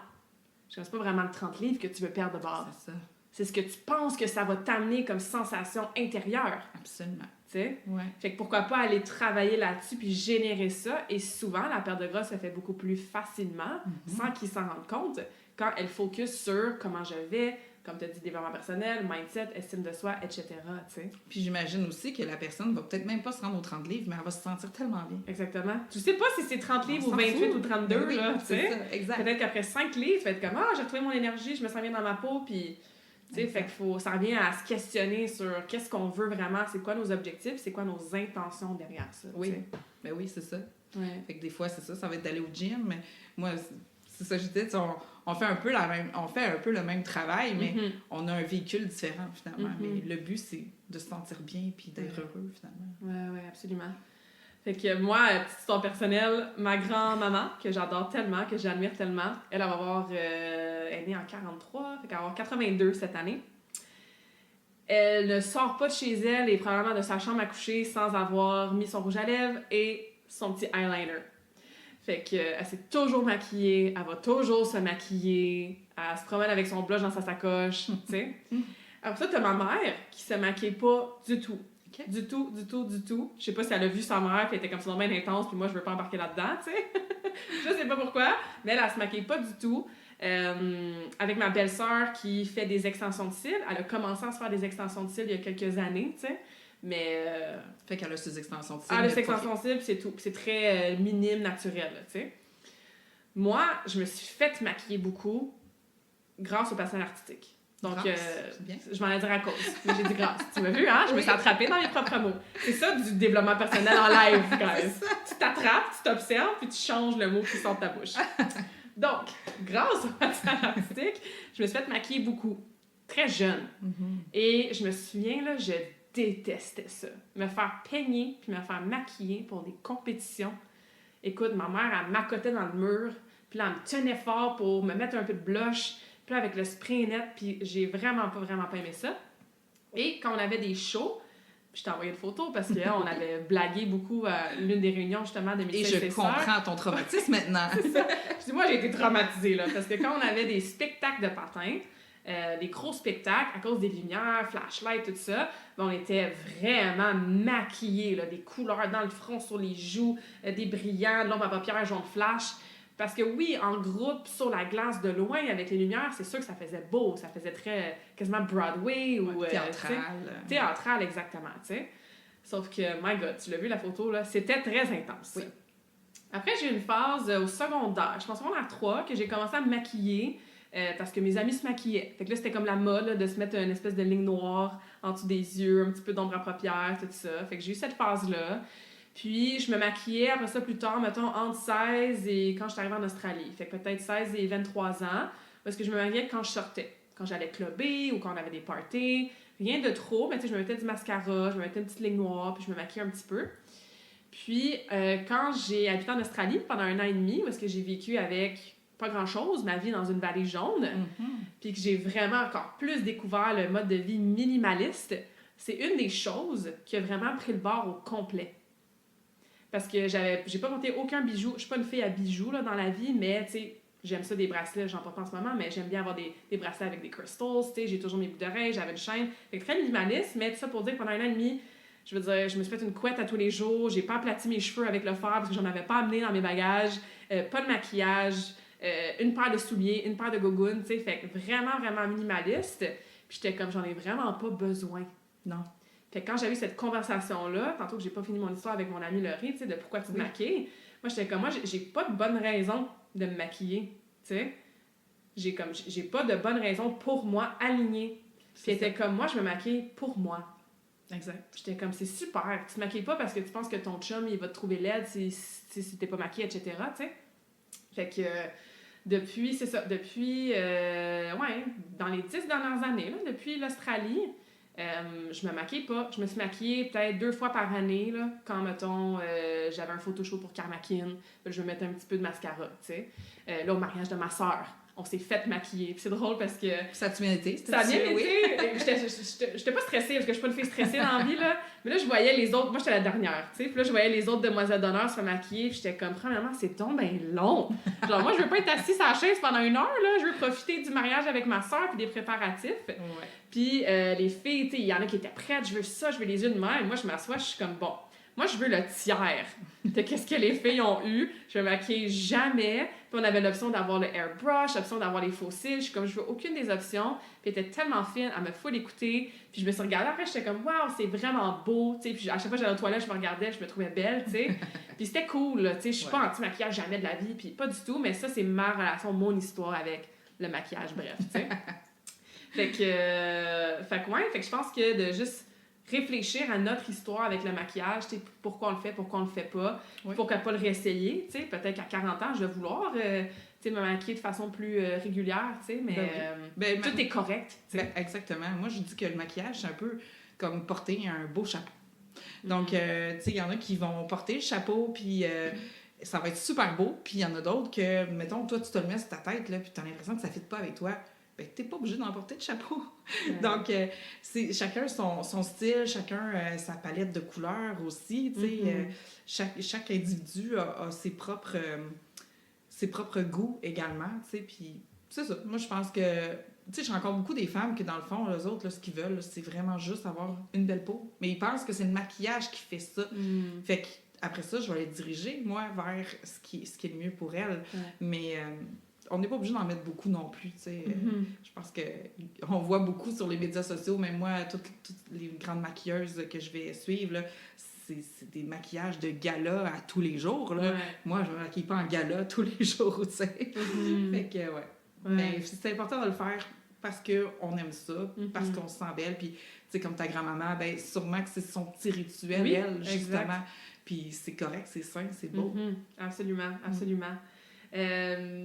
Speaker 1: Je ne sais pas vraiment le 30 livres que tu veux perdre de base.
Speaker 2: C'est ça.
Speaker 1: C'est ce que tu penses que ça va t'amener comme sensation intérieure.
Speaker 2: Absolument.
Speaker 1: Tu sais?
Speaker 2: Ouais.
Speaker 1: Fait que pourquoi pas aller travailler là-dessus puis générer ça. Et souvent, la perte de gras se fait beaucoup plus facilement, sans qu'ils s'en rendent compte, quand elle focus sur comment je vais, comme tu as dit, développement personnel, mindset, estime de soi, etc. T'sais.
Speaker 2: Puis j'imagine aussi que la personne va peut-être même pas se rendre aux 30 livres, mais elle va se sentir tellement bien.
Speaker 1: Exactement. Tu sais pas si c'est 30 livres ou 28 ou 32,
Speaker 2: oui,
Speaker 1: là, tu sais.
Speaker 2: Exact.
Speaker 1: Peut-être qu'après 5 livres, tu vas être comme, j'ai retrouvé mon énergie, je me sens bien dans ma peau, puis... Fait que ça revient à se questionner sur qu'est-ce qu'on veut vraiment, c'est quoi nos objectifs, c'est quoi nos intentions derrière ça.
Speaker 2: Oui, ben oui, c'est ça.
Speaker 1: Ouais.
Speaker 2: Fait que des fois, c'est ça va être d'aller au gym, mais moi, c'est ça, je disais, on fait un peu le même travail, mais on a un véhicule différent, finalement. Mais le but, c'est de se sentir bien puis d'être heureux, finalement.
Speaker 1: Oui, absolument. Fait que moi, petite histoire personnelle, ma grand-maman, que j'adore tellement, que j'admire tellement, elle va avoir... elle est née en 43, fait qu'elle va avoir 82 cette année. Elle ne sort pas de chez elle et probablement de sa chambre à coucher sans avoir mis son rouge à lèvres et son petit eyeliner. Fait que elle s'est toujours maquillée, elle va toujours se maquiller, elle se promène avec son blush dans sa sacoche, tu sais. Après ça, t'as ma mère qui se maquille pas du tout. Okay. Du tout. Je sais pas si elle a vu sa mère, puis elle était comme ça bien intense, puis moi, je veux pas embarquer là-dedans, tu sais. Je sais pas pourquoi, mais elle se maquille pas du tout. Avec ma belle-sœur qui fait des extensions de cils, elle a commencé à se faire des extensions de cils il y a quelques années, tu sais. Mais...
Speaker 2: fait qu'elle a ses extensions de cils.
Speaker 1: Elle a ses extensions de cils, puis c'est tout. Puis c'est très minime, naturel, tu sais. Moi, je me suis fait maquiller beaucoup grâce au patin artistique. Donc, je m'en ai dit à cause. Mais j'ai dit grâce. Tu m'as vu, hein? Je me suis attrapée dans mes propres mots. C'est ça du développement personnel en live, guys. Tu t'attrapes, tu t'observes, puis tu changes le mot qui sort de ta bouche. Donc, grâce au patin artistique, je me suis fait maquiller beaucoup. Très jeune. Et je me souviens, là, je détestais ça. Me faire peigner puis me faire maquiller pour des compétitions. Écoute, ma mère, elle m'accotait dans le mur, puis là, elle me tenait fort pour me mettre un peu de blush, puis là, avec le spray net, puis j'ai vraiment pas aimé ça. Et quand on avait des shows, je t'ai envoyé une photo parce qu'on avait blagué beaucoup à l'une des réunions, justement, de mes
Speaker 2: sœurs. Et je comprends ton traumatisme maintenant.
Speaker 1: C'est ça. Je dis, moi, j'ai été traumatisée, là, parce que quand on avait des spectacles de patins, des gros spectacles, à cause des lumières, flashlights, tout ça, on était vraiment maquillés, là, des couleurs dans le front, sur les joues, des brillants, de l'ombre à paupières, jaune flash. Parce que oui, en groupe, sur la glace, de loin, avec les lumières, c'est sûr que ça faisait beau, ça faisait très, quasiment Broadway ou...
Speaker 2: théâtral.
Speaker 1: Théâtral, exactement, tu sais. Sauf que, my God, tu l'as vu la photo, là, c'était très intense.
Speaker 2: Oui.
Speaker 1: Après, j'ai eu une phase au secondaire, je pense au secondaire 3, que j'ai commencé à me maquiller parce que mes amis se maquillaient. Fait que là, c'était comme la mode là, de se mettre une espèce de ligne noire en dessous des yeux, un petit peu d'ombre à paupières, tout ça. Fait que j'ai eu cette phase-là. Puis, je me maquillais après ça plus tard, mettons, entre 16 et quand je suis arrivée en Australie. Fait que peut-être 16 et 23 ans, parce que je me maquillais quand je sortais. Quand j'allais clubber ou quand on avait des parties. Rien de trop, mais tu sais, je me mettais du mascara, je me mettais une petite ligne noire, puis je me maquillais un petit peu. Puis, quand j'ai habité en Australie pendant 1 an et demi, parce que j'ai vécu avec pas grand-chose, ma vie dans une vallée jaune, puis que j'ai vraiment encore plus découvert le mode de vie minimaliste, c'est une des choses qui a vraiment pris le bord au complet. Parce que j'ai pas monté aucun bijou. Je suis pas une fille à bijoux là, dans la vie, mais tu sais, j'aime ça des bracelets, j'en porte pas en ce moment, mais j'aime bien avoir des bracelets avec des crystals, tu sais, j'ai toujours mes boucles d'oreilles, j'avais une chaîne. Fait que très minimaliste, mais tout ça pour dire que pendant 1 an et demi, je veux dire, je me suis fait une couette à tous les jours, j'ai pas aplati mes cheveux avec le fer parce que j'en avais pas amené dans mes bagages, pas de maquillage, une paire de souliers, une paire de gougounes, tu sais, fait que vraiment minimaliste. Puis j'étais comme, j'en ai vraiment pas besoin.
Speaker 2: Non.
Speaker 1: Fait que quand j'avais eu cette conversation-là, tantôt que j'ai pas fini mon histoire avec mon amie Laurie, tu sais, de pourquoi tu te maquilles, moi, j'étais comme, moi, j'ai pas de bonne raison de me maquiller, tu sais. J'ai pas de bonne raison pour moi alignée. Puis elle était comme, moi, je me maquille pour moi.
Speaker 2: Exact.
Speaker 1: J'étais comme, c'est super. Tu te maquilles pas parce que tu penses que ton chum, il va te trouver laide si t'es pas maquillée, etc., tu sais. Fait que depuis, c'est ça, depuis, dans les 10 dernières années, là, depuis l'Australie, je me maquille pas. Je me suis maquillée peut-être 2 fois par année, là, quand, mettons, j'avais un photoshoot pour Karmakin. Je me mettais un petit peu de mascara, tu sais. Là, au mariage de ma sœur, on s'est fait maquiller. Puis c'est drôle parce que...
Speaker 2: Ça a-tu bien été?
Speaker 1: Ça a bien été. J'étais pas stressée parce que je suis pas une fille stressée dans la vie, là. Mais là, je voyais les autres... Moi, j'étais la dernière, tu sais. Puis là, je voyais les autres demoiselles d'honneur se faire maquiller. Puis j'étais comme, premièrement, c'est donc ben long. Genre, moi, je veux pas être assise à la chaise pendant 1 heure, là. Je veux profiter du mariage avec ma sœur puis des préparatifs. Ouais. Puis les filles, tu sais, il y en a qui étaient prêtes. Je veux ça, je veux les yeux de même. Moi, je m'assois, je suis comme, bon... Moi, je veux le tiers de qu'est-ce que les filles ont eu. Je me maquille jamais. Puis on avait l'option d'avoir le airbrush, l'option d'avoir les faux cils. Je suis comme, je veux aucune des options. Puis elle était tellement fine, elle me full écouter. Puis je me suis regardée après, j'étais comme, waouh, c'est vraiment beau. Tu sais, puis à chaque fois que j'allais aux toilettes, je me regardais, je me trouvais belle, tu sais. Puis c'était cool, tu sais. Je suis pas anti-maquillage jamais de la vie, puis pas du tout. Mais ça, c'est ma relation, mon histoire avec le maquillage, bref, tu sais. Fait que je pense que de juste réfléchir à notre histoire avec le maquillage, pourquoi on le fait pas, pourquoi on le fait pas, pourquoi pas le réessayer, peut-être qu'à 40 ans, je vais vouloir me maquiller de façon plus régulière, tu sais, mais tout est correct.
Speaker 2: Exactement. Moi, je dis que le maquillage, c'est un peu comme porter un beau chapeau. Donc, tu sais, il y en a qui vont porter le chapeau, puis ça va être super beau, puis il y en a d'autres que, mettons, toi, tu te le mets sur ta tête, là, puis tu as l'impression que ça ne fit pas avec toi. Ben, t'es pas obligé d'en porter de chapeau. Donc, c'est chacun son style, chacun sa palette de couleurs aussi, tu sais. Chaque individu a ses propres goûts également, tu sais, puis c'est ça. Moi, je pense que, tu sais, je rencontre beaucoup des femmes que, dans le fond, eux autres, là, ce qu'ils veulent, là, c'est vraiment juste avoir une belle peau. Mais ils pensent que c'est le maquillage qui fait ça. Fait que après ça, je vais les diriger, moi, vers ce qui est le mieux pour elles. Mais on n'est pas obligé d'en mettre beaucoup non plus, tu sais. Je pense qu'on voit beaucoup sur les médias sociaux, même moi, toutes les grandes maquilleuses que je vais suivre, là, c'est des maquillages de gala à tous les jours, là. Moi, je me maquille pas en gala tous les jours, tu sais. Fait que, mais c'est important de le faire parce qu'on aime ça, parce qu'on se sent belle, puis, tu sais, comme ta grand-maman, ben sûrement que c'est son petit rituel, elle, justement. Exact. Puis c'est correct, c'est sain, c'est beau.
Speaker 1: Absolument.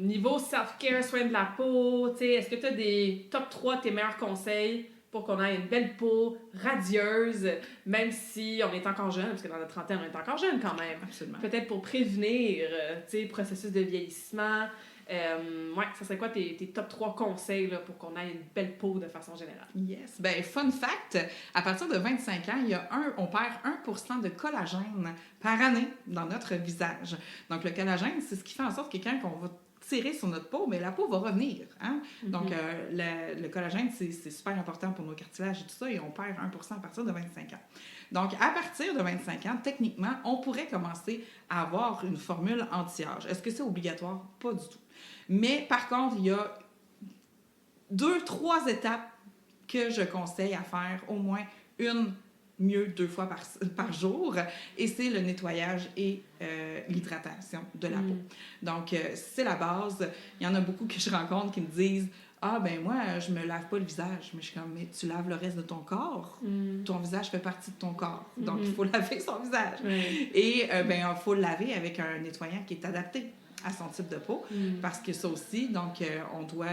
Speaker 1: Niveau self-care, soin de la peau, tu sais, est-ce que tu as des top 3 de tes meilleurs conseils pour qu'on ait une belle peau radieuse, même si on est encore jeune, parce que dans notre trentaine, on est encore jeune quand même.
Speaker 2: Absolument.
Speaker 1: Peut-être pour prévenir, tu sais, processus de vieillissement. Ça serait quoi tes top 3 conseils là, pour qu'on ait une belle peau de façon générale?
Speaker 2: Yes. Ben, fun fact, à partir de 25 ans, on perd 1% de collagène par année dans notre visage. Donc, le collagène, c'est ce qui fait en sorte que quand on va tirer sur notre peau, mais la peau va revenir. Hein? Donc, le collagène, c'est super important pour nos cartilages et tout ça, et on perd 1% à partir de 25 ans. Donc, à partir de 25 ans, techniquement, on pourrait commencer à avoir une formule anti-âge. Est-ce que c'est obligatoire? Pas du tout. Mais par contre, il y a 2-3 étapes que je conseille à faire, au moins mieux 2 fois par jour, et c'est le nettoyage et l'hydratation de la peau. Donc, c'est la base. Il y en a beaucoup que je rencontre qui me disent « Ah, ben moi, je me lave pas le visage. » Mais je suis comme « Mais tu laves le reste de ton corps. Ton visage fait partie de ton corps. Donc, il faut laver son visage. Et il faut le laver avec un nettoyant qui est adapté à son type de peau, parce que ça aussi, donc, on doit...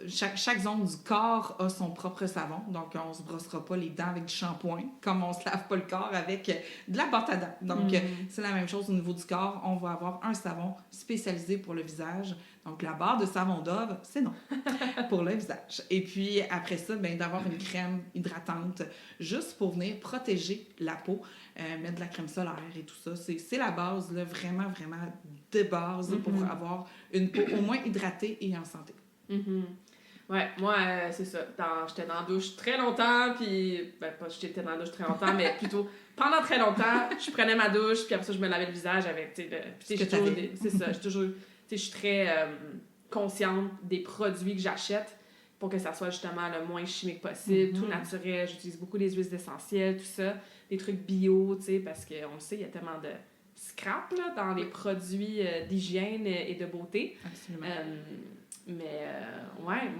Speaker 2: Chaque zone du corps a son propre savon, donc on se brossera pas les dents avec du shampoing, comme on se lave pas le corps avec de la pâte à dents. Donc, c'est la même chose au niveau du corps. On va avoir un savon spécialisé pour le visage. Donc, la barre de savon Dove, c'est non pour le visage. Et puis, après ça, d'avoir une crème hydratante juste pour venir protéger la peau, mettre de la crème solaire et tout ça. C'est la base, là, vraiment, vraiment de base pour avoir une peau au moins hydratée et en santé.
Speaker 1: Ouais, moi, c'est ça. J'étais dans la douche très longtemps, puis... pas j'étais dans la douche très longtemps, mais plutôt pendant très longtemps, je prenais ma douche, puis après ça, je me lavais le visage avec, tu sais, c'est ça, je suis très consciente des produits que j'achète pour que ça soit justement le moins chimique possible, tout naturel. J'utilise beaucoup les huiles essentielles, tout ça, des trucs bio, tu sais, parce qu'on le sait, il y a tellement de scrap là, dans les produits d'hygiène et de beauté.
Speaker 2: Absolument.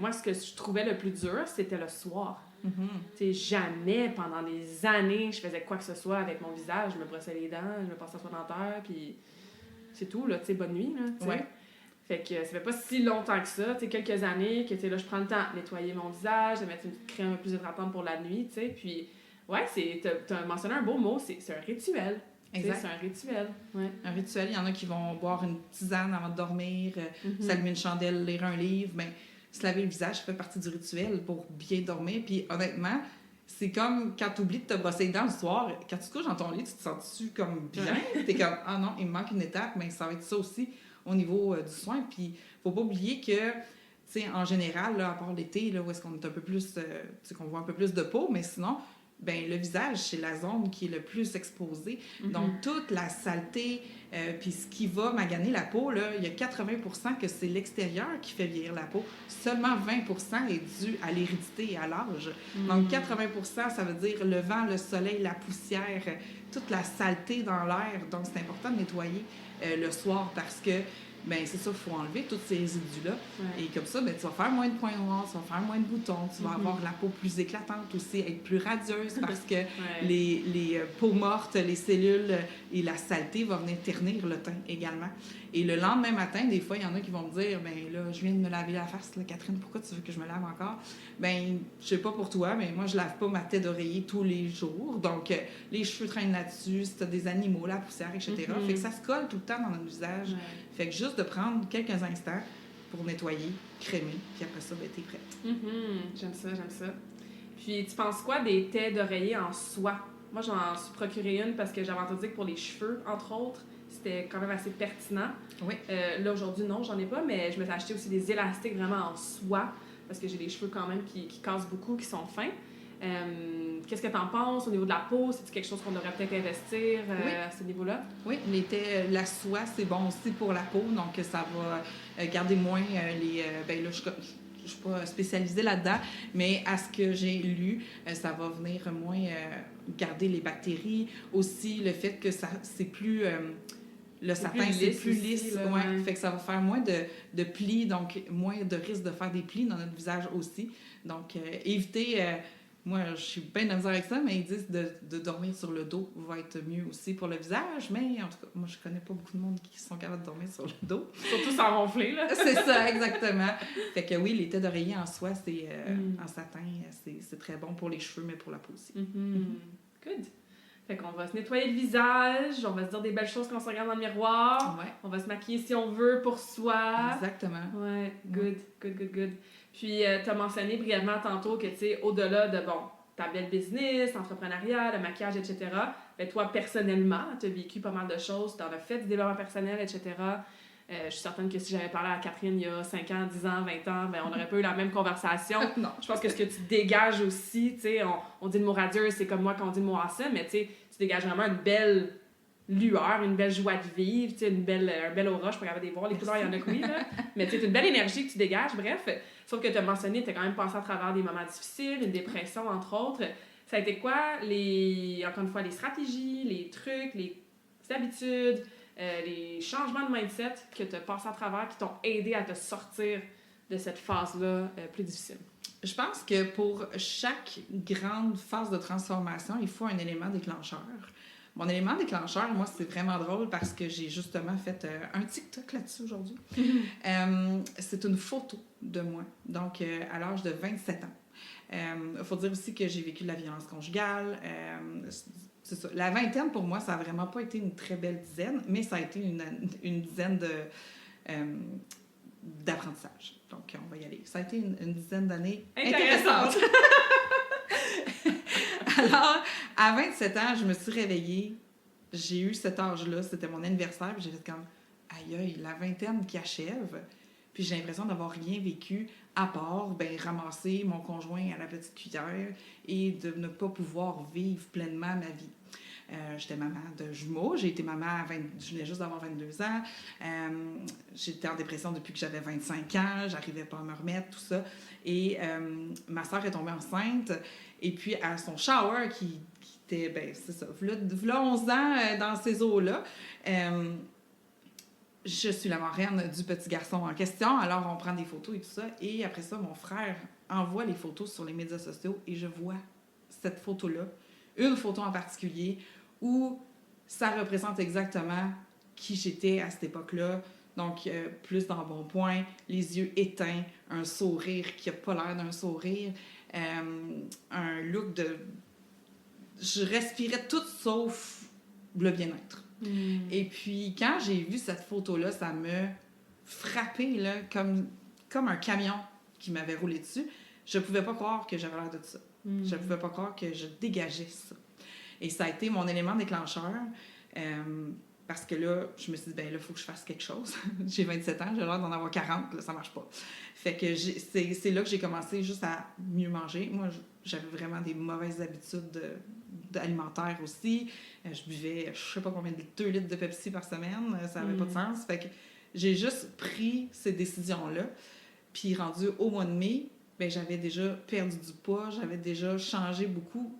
Speaker 1: Moi, ce que je trouvais le plus dur, c'était le soir. Tu sais, jamais pendant des années, je faisais quoi que ce soit avec mon visage. Je me brossais les dents, je me passais à soin dentaire, puis c'est tout, là, tu sais, bonne nuit, là, tu sais. Fait que ça fait pas si longtemps que ça, tu sais, quelques années, que, tu sais, là, je prends le temps de nettoyer mon visage, de mettre une crème un peu plus hydratante pour la nuit, tu sais, puis, t'as mentionné un beau mot, c'est un rituel. Exact. C'est un rituel. Ouais.
Speaker 2: Un rituel, il y en a qui vont boire une tisane avant de dormir, s'allumer une chandelle, lire un livre. Mais se laver le visage, ça fait partie du rituel pour bien dormir. Puis honnêtement, c'est comme quand tu oublies de te brosser les dents le soir, quand tu te couches dans ton lit, tu te sens-tu comme bien? T'es comme, ah non, il me manque une étape, mais ça va être ça aussi au niveau du soin. Puis faut pas oublier que, tu sais, en général, là, à part l'été, là, où est-ce qu'on est un peu plus, tu sais, qu'on voit un peu plus de peau, mais sinon... le visage, c'est la zone qui est le plus exposée. Donc, toute la saleté, puis ce qui va maganer la peau, là, il y a 80% que c'est l'extérieur qui fait vieillir la peau. Seulement 20% est dû à l'hérédité et à l'âge. Donc, 80%, ça veut dire le vent, le soleil, la poussière, toute la saleté dans l'air. Donc, c'est important de nettoyer le soir parce que ben c'est ça, il faut enlever tous ces résidus-là.
Speaker 1: Ouais.
Speaker 2: Et comme ça, ben, tu vas faire moins de points noirs, tu vas faire moins de boutons, tu vas avoir la peau plus éclatante aussi, être plus radieuse parce que les peaux mortes, les cellules et la saleté vont venir ternir le teint également. Et le lendemain matin, des fois, il y en a qui vont me dire, ben là, je viens de me laver la face, là, Catherine, pourquoi tu veux que je me lave encore? Ben, je sais pas pour toi, mais moi, je lave pas ma tête d'oreiller tous les jours. Donc, les cheveux traînent là-dessus, si t'as des animaux, la poussière, etc. Fait que ça se colle tout le temps dans notre visage. Fait que juste de prendre quelques instants pour nettoyer, crémer, puis après ça, ben, t'es prête.
Speaker 1: J'aime ça. Puis, tu penses quoi des têtes d'oreiller en soie? Moi, j'en suis procuré une parce que j'avais entendu dire que pour les cheveux, entre autres, c'était quand même assez pertinent.
Speaker 2: Oui.
Speaker 1: Là, aujourd'hui, non, j'en ai pas, mais je me suis acheté aussi des élastiques vraiment en soie parce que j'ai des cheveux quand même qui cassent beaucoup, qui sont fins. Qu'est-ce que tu en penses au niveau de la peau? C'est-tu quelque chose qu'on devrait peut-être investir à ce niveau-là?
Speaker 2: Oui, la soie, c'est bon aussi pour la peau, donc ça va garder moins les... ben là, je ne suis pas spécialisée là-dedans, mais à ce que j'ai lu, ça va venir moins garder les bactéries. Aussi, le fait que c'est plus... le satin, c'est plus lisse. Ouais. Fait que ça va faire moins de plis, donc moins de risque de faire des plis dans notre visage aussi. Donc, éviter... moi, je suis bien de la misère avec ça, mais ils disent de dormir sur le dos va être mieux aussi pour le visage. Mais en tout cas, moi, je connais pas beaucoup de monde qui sont capables de dormir sur le dos.
Speaker 1: Surtout sans ronfler, là.
Speaker 2: C'est ça, exactement. Fait que oui, les têtes d'oreiller en soie, c'est en satin, c'est très bon pour les cheveux, mais pour la peau aussi.
Speaker 1: Good. Fait qu'on va se nettoyer le visage, on va se dire des belles choses quand on se regarde dans le miroir.
Speaker 2: Ouais.
Speaker 1: On va se maquiller si on veut pour soi.
Speaker 2: Exactement.
Speaker 1: Ouais, good. Puis, tu as mentionné brièvement tantôt que, tu sais, au-delà de, ta belle business, l'entrepreneuriat, le maquillage, etc., ben, toi, personnellement, tu as vécu pas mal de choses, tu en as fait du développement personnel, etc. Je suis certaine que si j'avais parlé à Catherine il y a 5 ans, 10 ans, 20 ans, ben, on n'aurait pas eu la même conversation.
Speaker 2: Non.
Speaker 1: Je pense que ce que tu dégages aussi, tu sais, on dit le mot radieuse, c'est comme moi quand on dit le mot awesome, mais tu sais, tu dégages vraiment une belle lueur, une belle joie de vivre, tu sais, un bel aura, je suis pas capable de les voir, les couleurs, il y en a que oui, là. Mais tu sais, une belle énergie que tu dégages, bref. Sauf que tu as mentionné, tu as quand même passé à travers des moments difficiles, une dépression, entre autres. Ça a été quoi, encore une fois, les stratégies, les trucs, les habitudes, les changements de mindset que tu as passé à travers qui t'ont aidé à te sortir de cette phase-là plus difficile?
Speaker 2: Je pense que pour chaque grande phase de transformation, il faut un élément déclencheur. Mon élément déclencheur, moi, c'est vraiment drôle parce que j'ai justement fait un TikTok là-dessus aujourd'hui. C'est une photo de moi, donc à l'âge de 27 ans. Il faut dire aussi que j'ai vécu de la violence conjugale. C'est ça. La vingtaine, pour moi, ça n'a vraiment pas été une très belle dizaine, mais ça a été une dizaine d'apprentissage. Donc, on va y aller. Ça a été une dizaine d'années intéressantes. Alors, à 27 ans, je me suis réveillée. J'ai eu cet âge-là. C'était mon anniversaire. Puis j'ai fait comme, aïe, la vingtaine qui achève. Puis j'ai l'impression d'avoir rien vécu à part ramasser mon conjoint à la petite cuillère et de ne pas pouvoir vivre pleinement ma vie. J'étais maman de jumeaux. J'ai été maman je venais juste d'avoir 22 ans. J'étais en dépression depuis que j'avais 25 ans. J'arrivais pas à me remettre, tout ça. Et ma soeur est tombée enceinte. Et puis, à son shower, qui était, c'est ça, v'là 11 ans dans ces eaux-là, je suis la marraine du petit garçon en question. Alors, on prend des photos et tout ça. Et après ça, mon frère envoie les photos sur les médias sociaux et je vois cette photo-là, une photo en particulier, où ça représente exactement qui j'étais à cette époque-là. Donc, plus dans bon point, les yeux éteints, un sourire qui n'a pas l'air d'un sourire, un look de... Je respirais tout sauf le bien-être. Et puis, quand j'ai vu cette photo-là, ça m'a frappée là, comme un camion qui m'avait roulé dessus. Je ne pouvais pas croire que j'avais l'air de ça. Je ne pouvais pas croire que je dégageais ça. Et ça a été mon élément déclencheur. Parce que là, je me suis dit, là, il faut que je fasse quelque chose. J'ai 27 ans, j'ai l'air d'en avoir 40, là, ça marche pas. Fait que c'est là que j'ai commencé juste à mieux manger. Moi, j'avais vraiment des mauvaises habitudes alimentaires aussi. Je buvais, je sais pas combien, 2 litres de Pepsi par semaine. Ça avait pas de sens. Fait que j'ai juste pris ces décisions-là. Puis rendu au mois de mai, ben, j'avais déjà perdu du poids, j'avais déjà changé beaucoup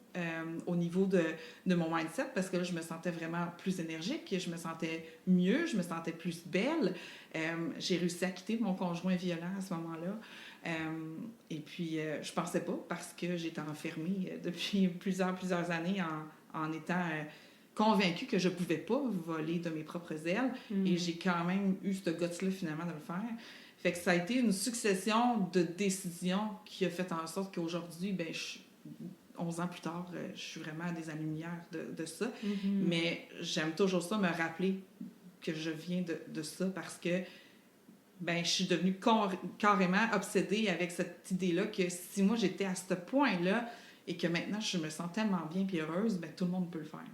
Speaker 2: au niveau de mon mindset parce que là, je me sentais vraiment plus énergique, je me sentais mieux, je me sentais plus belle. J'ai réussi à quitter mon conjoint violent à ce moment-là. Et puis, je pensais pas parce que j'étais enfermée depuis plusieurs années en étant convaincue que je pouvais pas voler de mes propres ailes. Et j'ai quand même eu ce guts-là finalement de le faire. Fait que ça a été une succession de décisions qui a fait en sorte qu'aujourd'hui, ben, 11 ans plus tard, je suis vraiment à des années-lumière de ça. Mais j'aime toujours ça, me rappeler que je viens de ça parce que ben, je suis devenue carrément obsédée avec cette idée-là que si moi j'étais à ce point-là et que maintenant je me sens tellement bien et heureuse, ben, tout le monde peut le faire.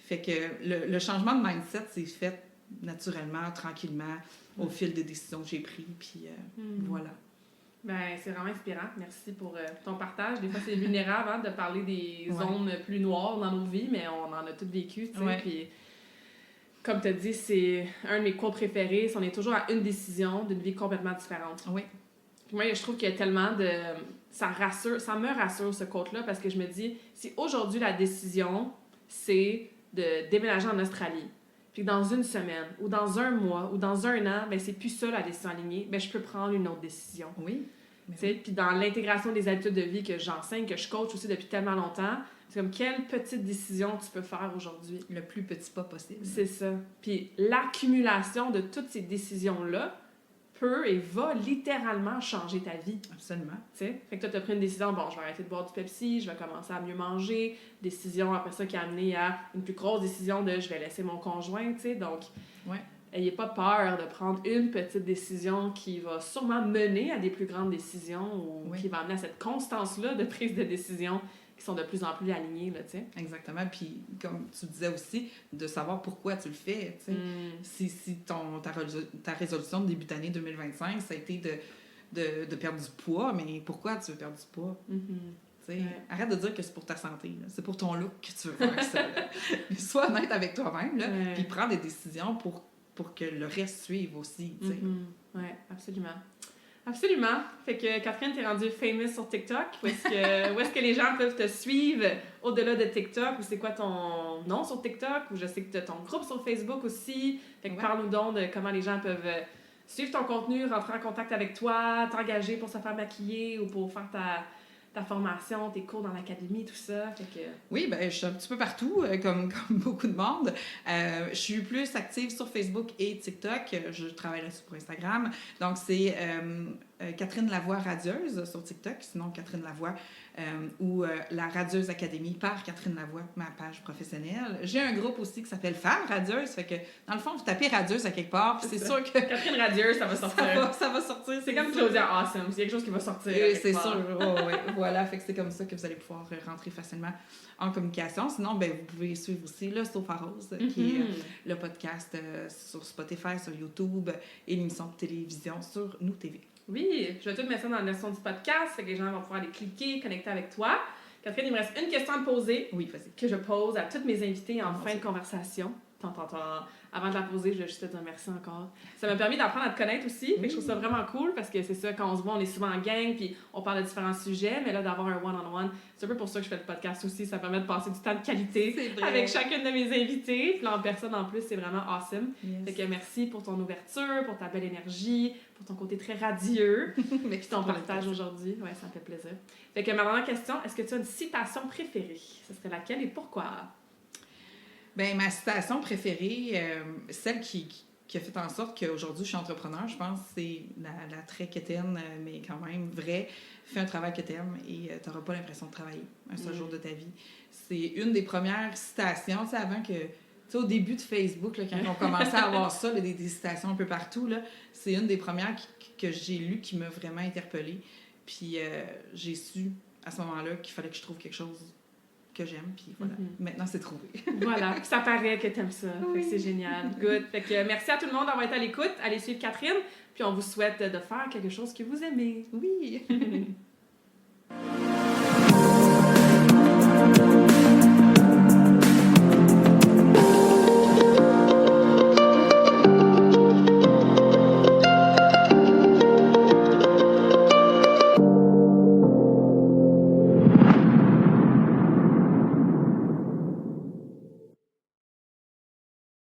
Speaker 2: Fait que le changement de mindset s'est fait naturellement, tranquillement, au fil des décisions que j'ai prises. Puis voilà.
Speaker 1: Ben, c'est vraiment inspirant. Merci pour ton partage. Des fois, c'est vulnérable hein, de parler des zones plus noires dans nos vies, mais on en a toutes vécu. Puis, comme tu as dit, c'est un de mes quotes préférés. On est toujours à une décision d'une vie complètement différente.
Speaker 2: Oui.
Speaker 1: Puis moi, je trouve qu'il y a tellement de... Ça me rassure ce quote-là parce que je me dis, si aujourd'hui la décision, c'est de déménager en Australie, puis dans une semaine, ou dans un mois, ou dans un an, ben c'est plus ça la décision alignée, ben je peux prendre une autre décision.
Speaker 2: Oui.
Speaker 1: Puis dans l'intégration des habitudes de vie que j'enseigne, que je coach aussi depuis tellement longtemps, c'est comme quelle petite décision tu peux faire aujourd'hui.
Speaker 2: Le plus petit pas possible.
Speaker 1: C'est ça. Puis l'accumulation de toutes ces décisions-là peut et va littéralement changer ta vie.
Speaker 2: Absolument.
Speaker 1: T'sais? Fait que toi, tu as pris une décision, bon, je vais arrêter de boire du Pepsi, je vais commencer à mieux manger. Décision après ça qui a amené à une plus grosse décision de je vais laisser mon conjoint, tu sais. Donc, ayez pas peur de prendre une petite décision qui va sûrement mener à des plus grandes décisions ou qui va amener à cette constance-là de prise de décision qui sont de plus en plus alignées, là, tu sais.
Speaker 2: Exactement. Puis, comme tu disais aussi, de savoir pourquoi tu le fais, tu sais. Si ta résolution de début d'année 2025, ça a été de perdre du poids, mais pourquoi tu veux perdre du poids? Arrête de dire que c'est pour ta santé, là. C'est pour ton look que tu veux faire ça. Sois honnête avec toi-même, là, puis prends des décisions pour que le reste suive aussi, tu sais.
Speaker 1: Oui, absolument. Absolument. Fait que Catherine, t'es rendue famous sur TikTok. Où est-ce que les gens peuvent te suivre au-delà de TikTok? Ou c'est quoi ton nom sur TikTok? Ou je sais que tu as ton groupe sur Facebook aussi. Fait que parle-nous donc de comment les gens peuvent suivre ton contenu, rentrer en contact avec toi, t'engager pour se faire maquiller ou pour faire ta formation, tes cours dans l'académie, tout ça. Fait que...
Speaker 2: Oui, ben, je suis un petit peu partout, comme beaucoup de monde. Je suis plus active sur Facebook et TikTok. Je travaille là-dessus pour Instagram. Donc, c'est Catherine Lavoie Radieuse sur TikTok, sinon Catherine Lavoie ou la Radieuse Académie par Catherine Lavoie, ma page professionnelle. J'ai un groupe aussi qui s'appelle Femmes Radieuses. Fait que, dans le fond, vous tapez Radieuse à quelque part, puis c'est sûr que...
Speaker 1: Catherine Radieuse, ça va sortir.
Speaker 2: Ça va sortir.
Speaker 1: C'est comme Claudia Awesome. C'est quelque chose qui va sortir.
Speaker 2: C'est sûr. Voilà, fait que c'est comme ça que vous allez pouvoir rentrer facilement en communication. Sinon, ben, vous pouvez suivre aussi le Sofa Rose, qui est le podcast sur Spotify, sur YouTube et l'émission de télévision sur Nous TV.
Speaker 1: Oui, je vais tout mettre ça dans la notion du podcast, fait que les gens vont pouvoir aller cliquer, connecter avec toi. Catherine, il me reste une question à te poser.
Speaker 2: Oui, vas-y.
Speaker 1: Que je pose à toutes mes invités en fin de conversation. Avant de la poser, je vais juste te dire merci encore. Ça m'a permis d'apprendre à te connaître aussi. Fait que je trouve ça vraiment cool parce que c'est ça, quand on se voit, on est souvent en gang puis on parle de différents sujets. Mais là, d'avoir un one-on-one, c'est un peu pour ça que je fais le podcast aussi. Ça permet de passer du temps de qualité avec chacune de mes invités. Puis là, en personne, en plus, c'est vraiment awesome. Yes. Fait que merci pour ton ouverture, pour ta belle énergie, pour ton côté très radieux. Puis ton partage aujourd'hui. Ouais, ça me fait plaisir. Fait que ma dernière question, est-ce que tu as une citation préférée? Ce serait laquelle et pourquoi?
Speaker 2: Bien, ma citation préférée, celle qui a fait en sorte qu'aujourd'hui je suis entrepreneur, je pense, c'est la très quétaine, mais quand même vraie. Fais un travail que t'aimes et tu n'auras pas l'impression de travailler un seul jour de ta vie. C'est une des premières citations, tu sais, avant que... Tu sais, au début de Facebook, là, quand on commençait à avoir ça, là, des citations un peu partout, là, c'est une des premières que j'ai lues qui m'a vraiment interpellée. Puis j'ai su, à ce moment-là, qu'il fallait que je trouve quelque chose que j'aime, puis voilà. Maintenant, c'est trouvé.
Speaker 1: Voilà, puis ça paraît que t'aimes ça. Fait que c'est génial. Good. Fait que merci à tout le monde d'avoir été à l'écoute. Allez suivre Catherine, puis on vous souhaite de faire quelque chose que vous aimez.
Speaker 2: Oui!